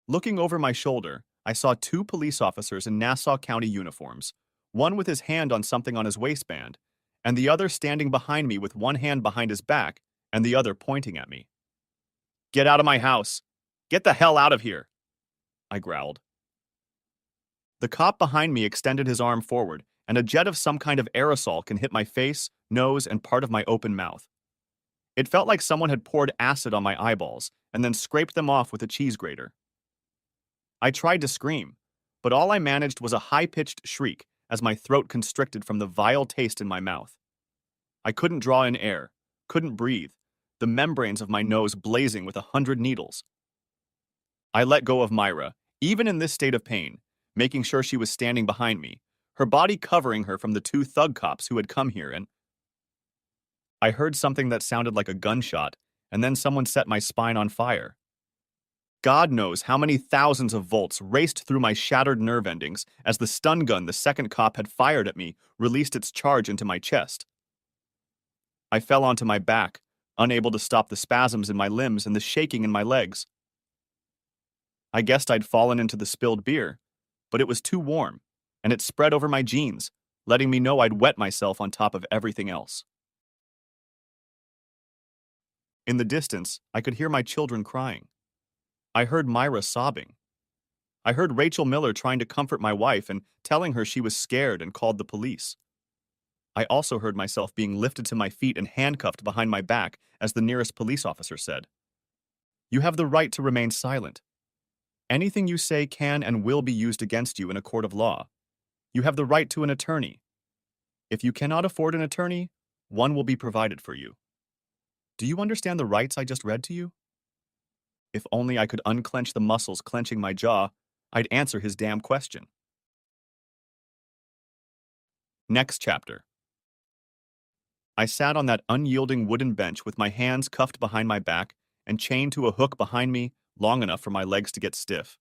Looking over my shoulder, I saw two police officers in Nassau County uniforms, one with his hand on something on his waistband, and the other standing behind me with one hand behind his back and the other pointing at me. "Get out of my house! Get the hell out of here!" I growled. The cop behind me extended his arm forward, and a jet of some kind of aerosol can hit my face, nose, and part of my open mouth. It felt like someone had poured acid on my eyeballs and then scraped them off with a cheese grater. I tried to scream, but all I managed was a high-pitched shriek as my throat constricted from the vile taste in my mouth. I couldn't draw in air, couldn't breathe, the membranes of my nose blazing with 100 needles. I let go of Myra, even in this state of pain, making sure she was standing behind me, her body covering her from the two thug cops who had come here, and I heard something that sounded like a gunshot, and then someone set my spine on fire. God knows how many thousands of volts raced through my shattered nerve endings as the stun gun the second cop had fired at me released its charge into my chest. I fell onto my back, unable to stop the spasms in my limbs and the shaking in my legs. I guessed I'd fallen into the spilled beer, but it was too warm, and it spread over my jeans, letting me know I'd wet myself on top of everything else. In the distance, I could hear my children crying. I heard Myra sobbing. I heard Rachel Miller trying to comfort my wife and telling her she was scared and called the police. I also heard myself being lifted to my feet and handcuffed behind my back as the nearest police officer said, "You have the right to remain silent. Anything you say can and will be used against you in a court of law. You have the right to an attorney. If you cannot afford an attorney, one will be provided for you. Do you understand the rights I just read to you?" If only I could unclench the muscles clenching my jaw, I'd answer his damn question. Next chapter. I sat on that unyielding wooden bench with my hands cuffed behind my back and chained to a hook behind me long enough for my legs to get stiff.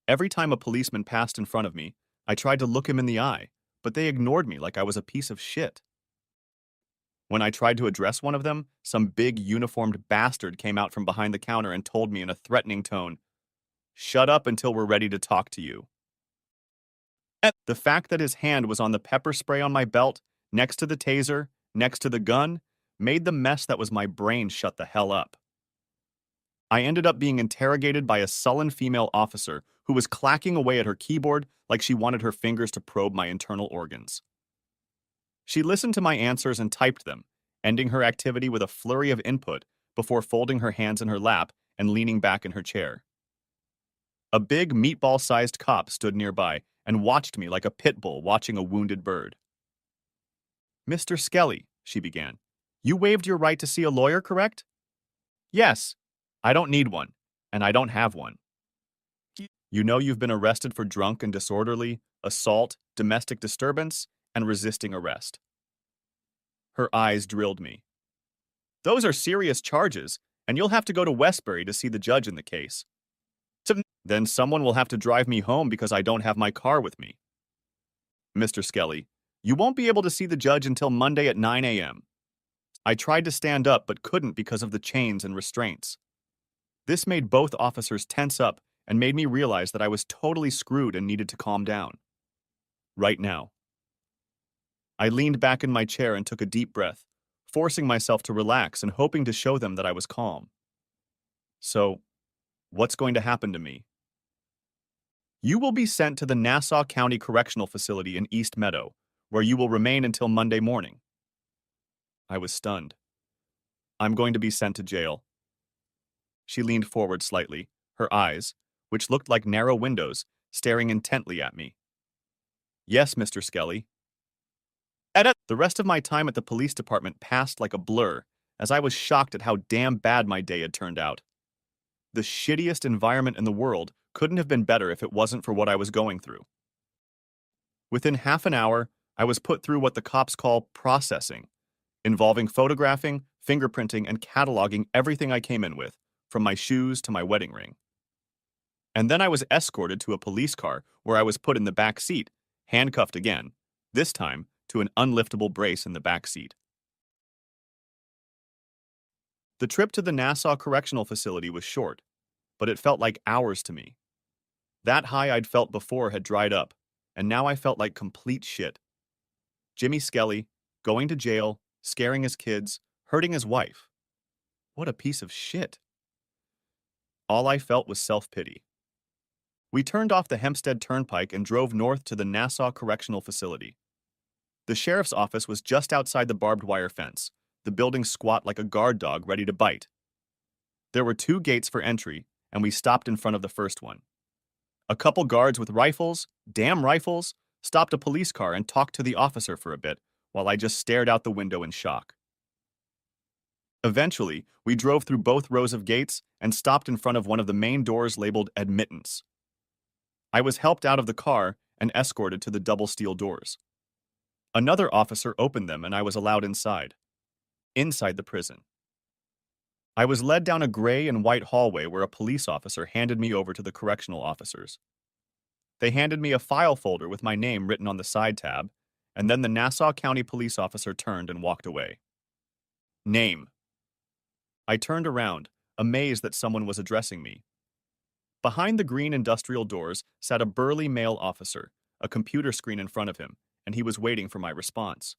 Every time a policeman passed in front of me, I tried to look him in the eye, but they ignored me like I was a piece of shit. When I tried to address one of them, some big uniformed bastard came out from behind the counter and told me in a threatening tone, "Shut up until we're ready to talk to you." The fact that his hand was on the pepper spray on my belt, next to the taser, next to the gun, made the mess that was my brain shut the hell up. I ended up being interrogated by a sullen female officer who was clacking away at her keyboard like she wanted her fingers to probe my internal organs. She listened to my answers and typed them, ending her activity with a flurry of input before folding her hands in her lap and leaning back in her chair. A big meatball-sized cop stood nearby and watched me like a pit bull watching a wounded bird. "Mr. Skelly," she began, "you waived your right to see a lawyer, correct?" "Yes. I don't need one, and I don't have one." "You know you've been arrested for drunk and disorderly, assault, domestic disturbance, and resisting arrest." Her eyes drilled me. "Those are serious charges, and you'll have to go to Westbury to see the judge in the case. Then someone will have to drive me home because I don't have my car with me." "Mr. Skelly, you won't be able to see the judge until Monday at 9 a.m. I tried to stand up but couldn't because of the chains and restraints. This made both officers tense up and made me realize that I was totally screwed and needed to calm down. Right now. I leaned back in my chair and took a deep breath, forcing myself to relax and hoping to show them that I was calm. "So, what's going to happen to me?" "You will be sent to the Nassau County Correctional Facility in East Meadow, where you will remain until Monday morning." I was stunned. "I'm going to be sent to jail." She leaned forward slightly, her eyes, which looked like narrow windows, staring intently at me. "Yes, Mr. Skelly." The rest of my time at the police department passed like a blur, as I was shocked at how damn bad my day had turned out. The shittiest environment in the world couldn't have been better if it wasn't for what I was going through. Within half an hour, I was put through what the cops call processing, involving photographing, fingerprinting, and cataloging everything I came in with, from my shoes to my wedding ring. And then I was escorted to a police car where I was put in the back seat, handcuffed again, this time to an unliftable brace in the back seat. The trip to the Nassau Correctional Facility was short, but it felt like hours to me. That high I'd felt before had dried up, and now I felt like complete shit. Jimmy Skelly, going to jail, scaring his kids, hurting his wife. What a piece of shit. All I felt was self-pity. We turned off the Hempstead Turnpike and drove north to the Nassau Correctional Facility. The sheriff's office was just outside the barbed wire fence, the building squat like a guard dog ready to bite. There were 2 gates for entry, and we stopped in front of the first one. A couple guards with rifles, damn rifles, stopped a police car and talked to the officer for a bit, while I just stared out the window in shock. Eventually, we drove through both rows of gates and stopped in front of one of the main doors labeled Admittance. I was helped out of the car and escorted to the double steel doors. Another officer opened them and I was allowed inside the prison. I was led down a gray and white hallway where a police officer handed me over to the correctional officers. They handed me a file folder with my name written on the side tab, and then the Nassau County police officer turned and walked away. Name. I turned around, amazed that someone was addressing me. Behind the green industrial doors sat a burly male officer, a computer screen in front of him, and he was waiting for my response.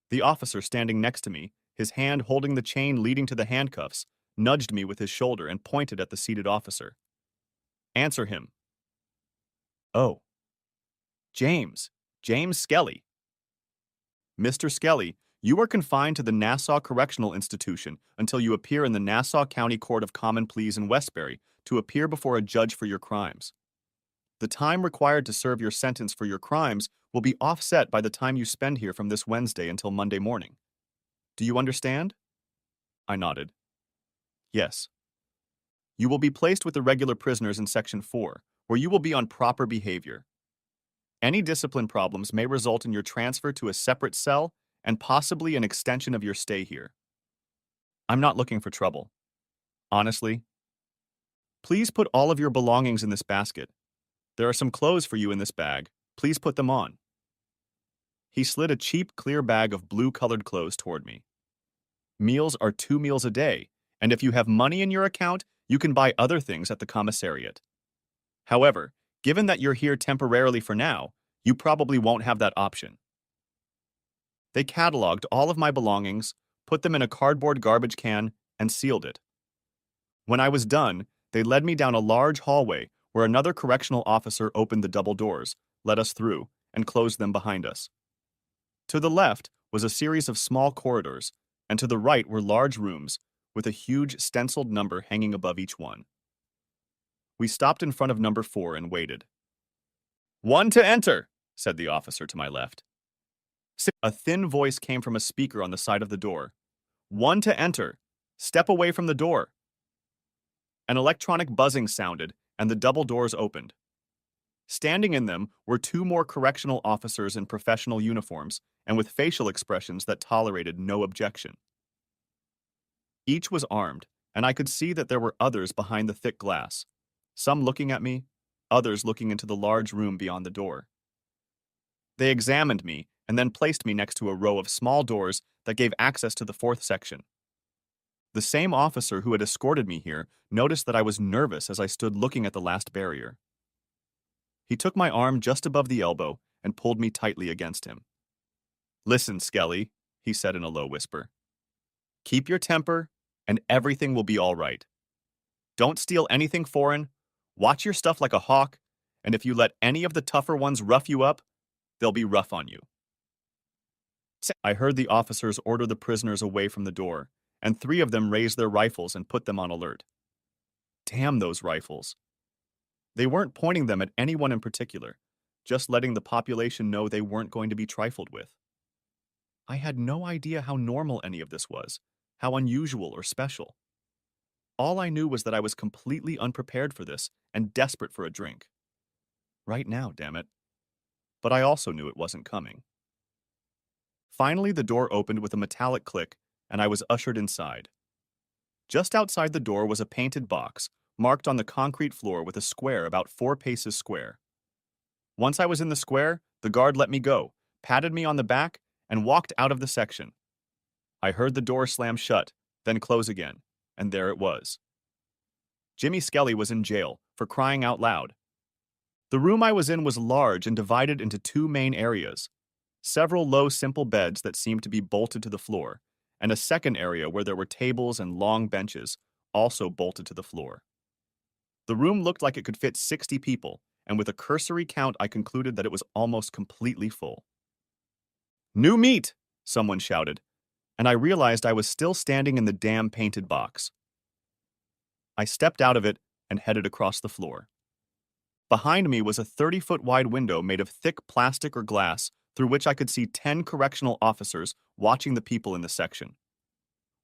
The officer standing next to me, his hand holding the chain leading to the handcuffs, nudged me with his shoulder and pointed at the seated officer. Answer him. Oh. James Skelly. Mr. Skelly, you are confined to the Nassau Correctional Institution until you appear in the Nassau County Court of Common Pleas in Westbury to appear before a judge for your crimes. The time required to serve your sentence for your crimes will be offset by the time you spend here from this Wednesday until Monday morning. Do you understand? I nodded. Yes. You will be placed with the regular prisoners in Section 4, where you will be on proper behavior. Any discipline problems may result in your transfer to a separate cell and possibly an extension of your stay here. I'm not looking for trouble. Honestly. Please put all of your belongings in this basket. There are some clothes for you in this bag. Please put them on. He slid a cheap, clear bag of blue-colored clothes toward me. Meals are 2 meals a day, and if you have money in your account, you can buy other things at the commissariat. However, given that you're here temporarily for now, you probably won't have that option. They cataloged all of my belongings, put them in a cardboard garbage can, and sealed it. When I was done, they led me down a large hallway where another correctional officer opened the double doors, let us through, and closed them behind us. To the left was a series of small corridors, and to the right were large rooms, with a huge stenciled number hanging above each one. We stopped in front of number 4 and waited. 1 to enter, said the officer to my left. A thin voice came from a speaker on the side of the door. 1 to enter. Step away from the door. An electronic buzzing sounded, and the double doors opened. Standing in them were 2 more correctional officers in professional uniforms and with facial expressions that tolerated no objection. Each was armed, and I could see that there were others behind the thick glass, some looking at me, others looking into the large room beyond the door. They examined me and then placed me next to a row of small doors that gave access to the 4th section. The same officer who had escorted me here noticed that I was nervous as I stood looking at the last barrier. He took my arm just above the elbow and pulled me tightly against him. Listen, Skelly, he said in a low whisper. Keep your temper, and everything will be all right. Don't steal anything foreign, watch your stuff like a hawk, and if you let any of the tougher ones rough you up, they'll be rough on you. I heard the officers order the prisoners away from the door, and 3 of them raised their rifles and put them on alert. Damn those rifles. They weren't pointing them at anyone in particular, just letting the population know they weren't going to be trifled with. I had no idea how normal any of this was, how unusual or special. All I knew was that I was completely unprepared for this and desperate for a drink. Right now, damn it. but I also knew it wasn't coming. Finally, the door opened with a metallic click, and I was ushered inside. Just outside the door was a painted box, marked on the concrete floor with a square about 4 paces square. Once I was in the square, the guard let me go, patted me on the back, and walked out of the section. I heard the door slam shut, then close again, and there it was. Jimmy Skelly was in jail for crying out loud. The room I was in was large and divided into 2 main areas: several low, simple beds that seemed to be bolted to the floor, and a second area where there were tables and long benches, also bolted to the floor. The room looked like it could fit 60 people, and with a cursory count, I concluded that it was almost completely full. "New meat!" someone shouted, and I realized I was still standing in the damn painted box. I stepped out of it and headed across the floor. Behind me was a 30-foot wide window made of thick plastic or glass through which I could see 10 correctional officers watching the people in the section.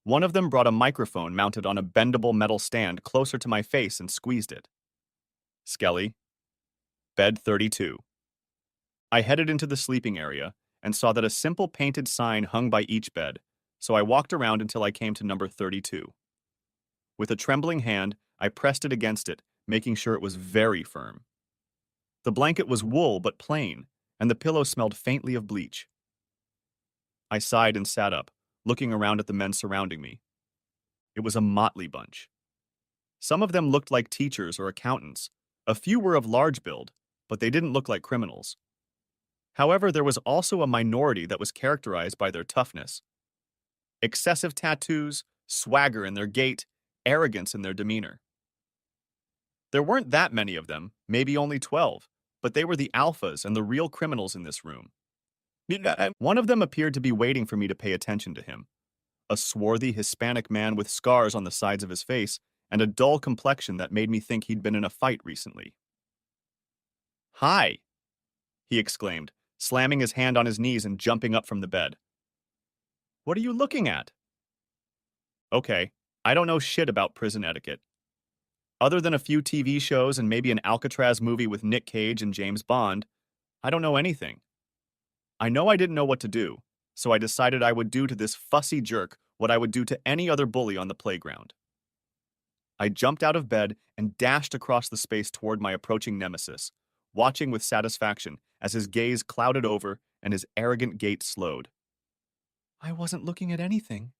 One of them brought a microphone mounted on a bendable metal stand closer to my face and squeezed it. "Skelly, bed 32. I headed into the sleeping area and saw that a simple painted sign hung by each bed, so I walked around until I came to number 32. With a trembling hand, I pressed it against it, making sure it was very firm. The blanket was wool but plain, and the pillow smelled faintly of bleach. I sighed and sat up, looking around at the men surrounding me. It was a motley bunch. Some of them looked like teachers or accountants. A few were of large build, but they didn't look like criminals. However, there was also a minority that was characterized by their toughness. Excessive tattoos, swagger in their gait, arrogance in their demeanor. There weren't that many of them, maybe only 12, but they were the alphas and the real criminals in this room. One of them appeared to be waiting for me to pay attention to him. A swarthy Hispanic man with scars on the sides of his face and a dull complexion that made me think he'd been in a fight recently. "Hi," he exclaimed, slamming his hand on his knees and jumping up from the bed. "What are you looking at?" "Okay, I don't know shit about prison etiquette. Other than a few TV shows and maybe an Alcatraz movie with Nick Cage and James Bond, I don't know anything. I know I didn't know what to do, so I decided I would do to this fussy jerk what I would do to any other bully on the playground." I jumped out of bed and dashed across the space toward my approaching nemesis, watching with satisfaction as his gaze clouded over and his arrogant gait slowed. "I wasn't looking at anything.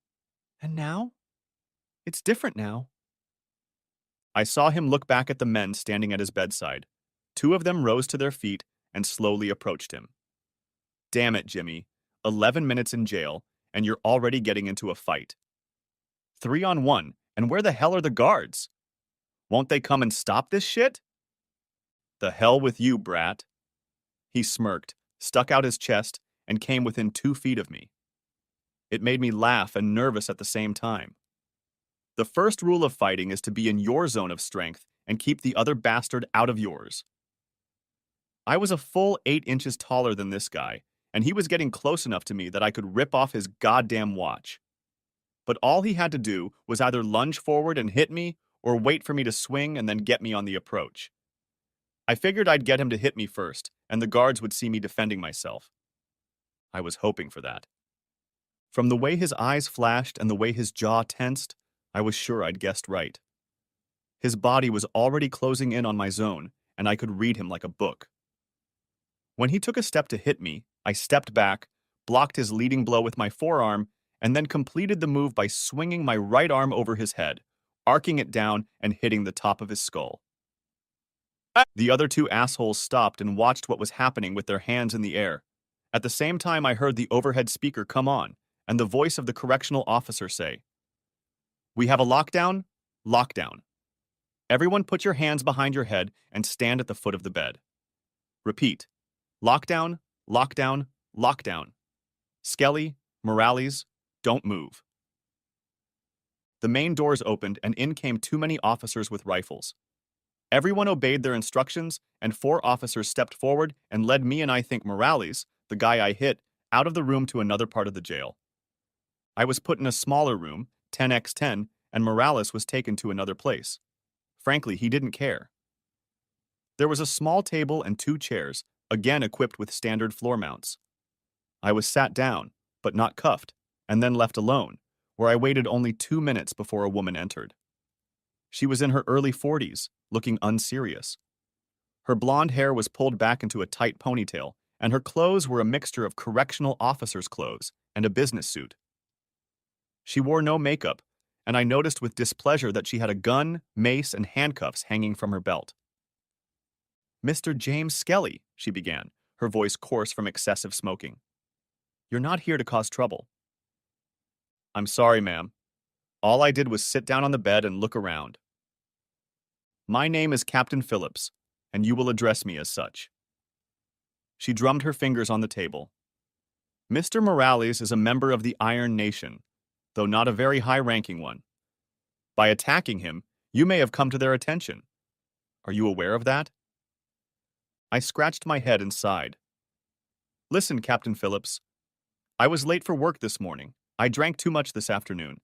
And now? It's different now." I saw him look back at the men standing at his bedside. 2 of them rose to their feet and slowly approached him. "Damn it, Jimmy. 11 minutes in jail, and you're already getting into a fight. 3-on-1, and where the hell are the guards? Won't they come and stop this shit?" "The hell with you, brat." He smirked, stuck out his chest, and came within 2 feet of me. It made me laugh and nervous at the same time. The first rule of fighting is to be in your zone of strength and keep the other bastard out of yours. I was a full 8 inches taller than this guy, and he was getting close enough to me that I could rip off his goddamn watch. But all he had to do was either lunge forward and hit me, or wait for me to swing and then get me on the approach. I figured I'd get him to hit me first, and the guards would see me defending myself. I was hoping for that. From the way his eyes flashed and the way his jaw tensed, I was sure I'd guessed right. His body was already closing in on my zone, and I could read him like a book. When he took a step to hit me, I stepped back, blocked his leading blow with my forearm, and then completed the move by swinging my right arm over his head, arcing it down and hitting the top of his skull. The other 2 assholes stopped and watched what was happening with their hands in the air. At the same time, I heard the overhead speaker come on, and the voice of the correctional officer say, "We have a lockdown? Lockdown. Everyone put your hands behind your head and stand at the foot of the bed. Repeat. Lockdown, lockdown, lockdown. Skelly, Morales, don't move." The main doors opened and in came too many officers with rifles. Everyone obeyed their instructions, and 4 officers stepped forward and led me and I think Morales, the guy I hit, out of the room to another part of the jail. I was put in a smaller room, 10x10, and Morales was taken to another place. Frankly, he didn't care. There was a small table and 2 chairs, again equipped with standard floor mounts. I was sat down, but not cuffed, and then left alone, where I waited only 2 minutes before a woman entered. She was in her early 40s, looking unserious. Her blonde hair was pulled back into a tight ponytail, and her clothes were a mixture of correctional officer's clothes and a business suit. She wore no makeup, and I noticed with displeasure that she had a gun, mace, and handcuffs hanging from her belt. "Mr. James Skelly," she began, her voice coarse from excessive smoking. "You're not here to cause trouble." "I'm sorry, ma'am. All I did was sit down on the bed and look around." "My name is Captain Phillips, and you will address me as such." She drummed her fingers on the table. "Mr. Morales is a member of the Iron Nation, though not a very high-ranking one. By attacking him, you may have come to their attention. Are you aware of that?" I scratched my head and sighed. "Listen, Captain Phillips. I was late for work this morning. I drank too much this afternoon.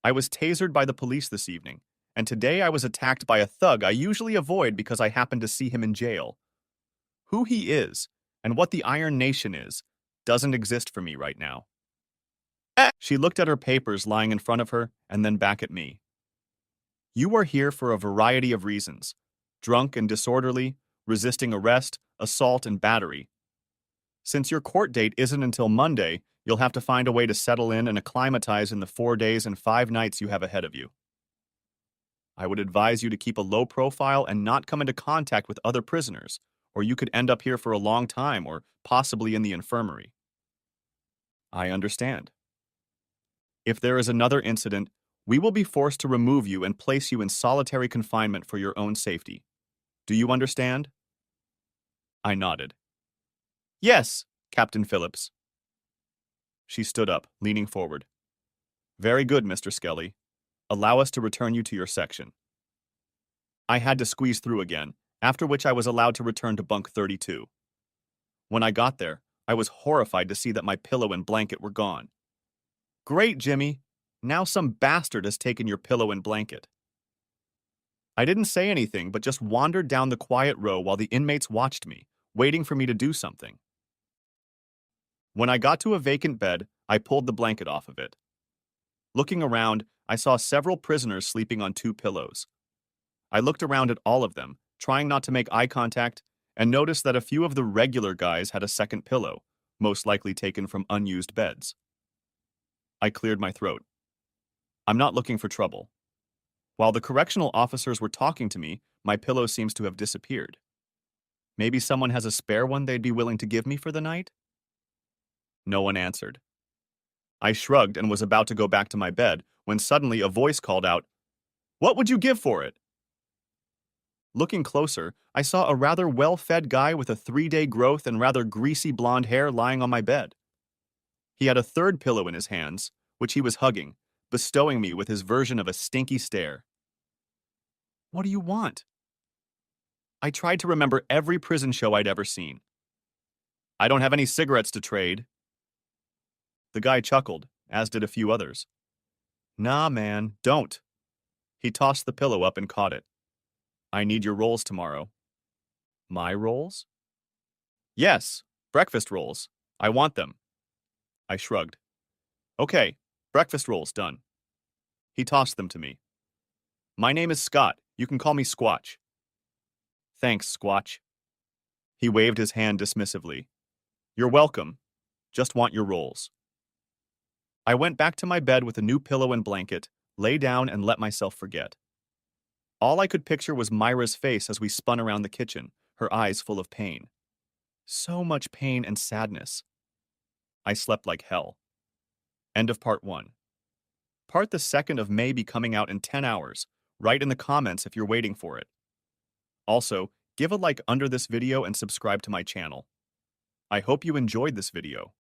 I was tasered by the police this evening, and today I was attacked by a thug I usually avoid because I happened to see him in jail. Who he is, and what the Iron Nation is, doesn't exist for me right now." She looked at her papers lying in front of her and then back at me. "You are here for a variety of reasons: drunk and disorderly, resisting arrest, assault, and battery. Since your court date isn't until Monday, you'll have to find a way to settle in and acclimatize in the 4 days and 5 nights you have ahead of you. I would advise you to keep a low profile and not come into contact with other prisoners, or you could end up here for a long time or possibly in the infirmary." "I understand. If there is another incident, we will be forced to remove you and place you in solitary confinement for your own safety. Do you understand?" I nodded. "Yes, Captain Phillips." She stood up, leaning forward. "Very good, Mr. Skelly. Allow us to return you to your section." I had to squeeze through again, after which I was allowed to return to bunk 32. When I got there, I was horrified to see that my pillow and blanket were gone. "Great, Jimmy. Now some bastard has taken your pillow and blanket." I didn't say anything, but just wandered down the quiet row while the inmates watched me, waiting for me to do something. When I got to a vacant bed, I pulled the blanket off of it. Looking around, I saw several prisoners sleeping on 2 pillows. I looked around at all of them, trying not to make eye contact, and noticed that a few of the regular guys had a second pillow, most likely taken from unused beds. I cleared my throat. I'm not looking for trouble. While the correctional officers were talking to me, my pillow seems to have disappeared. Maybe someone has a spare one they'd be willing to give me for the night? No one answered. I shrugged and was about to go back to my bed when suddenly a voice called out, "What would you give for it?" Looking closer, I saw a rather well-fed guy with a 3-day growth and rather greasy blonde hair lying on my bed. He had a third pillow in his hands, which he was hugging, bestowing me with his version of a stinky stare. "What do you want?" I tried to remember every prison show I'd ever seen. "I don't have any cigarettes to trade." The guy chuckled, as did a few others. "Nah, man, don't." He tossed the pillow up and caught it. "I need your rolls tomorrow." "My rolls?" "Yes, breakfast rolls. I want them." I shrugged. "Okay, breakfast rolls, done." He tossed them to me. "My name is Scott. You can call me Squatch." "Thanks, Squatch." He waved his hand dismissively. "You're welcome. Just want your rolls." I went back to my bed with a new pillow and blanket, lay down and let myself forget. All I could picture was Myra's face as we spun around the kitchen, her eyes full of pain. So much pain and sadness. I slept like hell. End of part 1. Part the 2nd of May be coming out in 10 hours. Write in the comments if you're waiting for it. Also, give a like under this video and subscribe to my channel. I hope you enjoyed this video.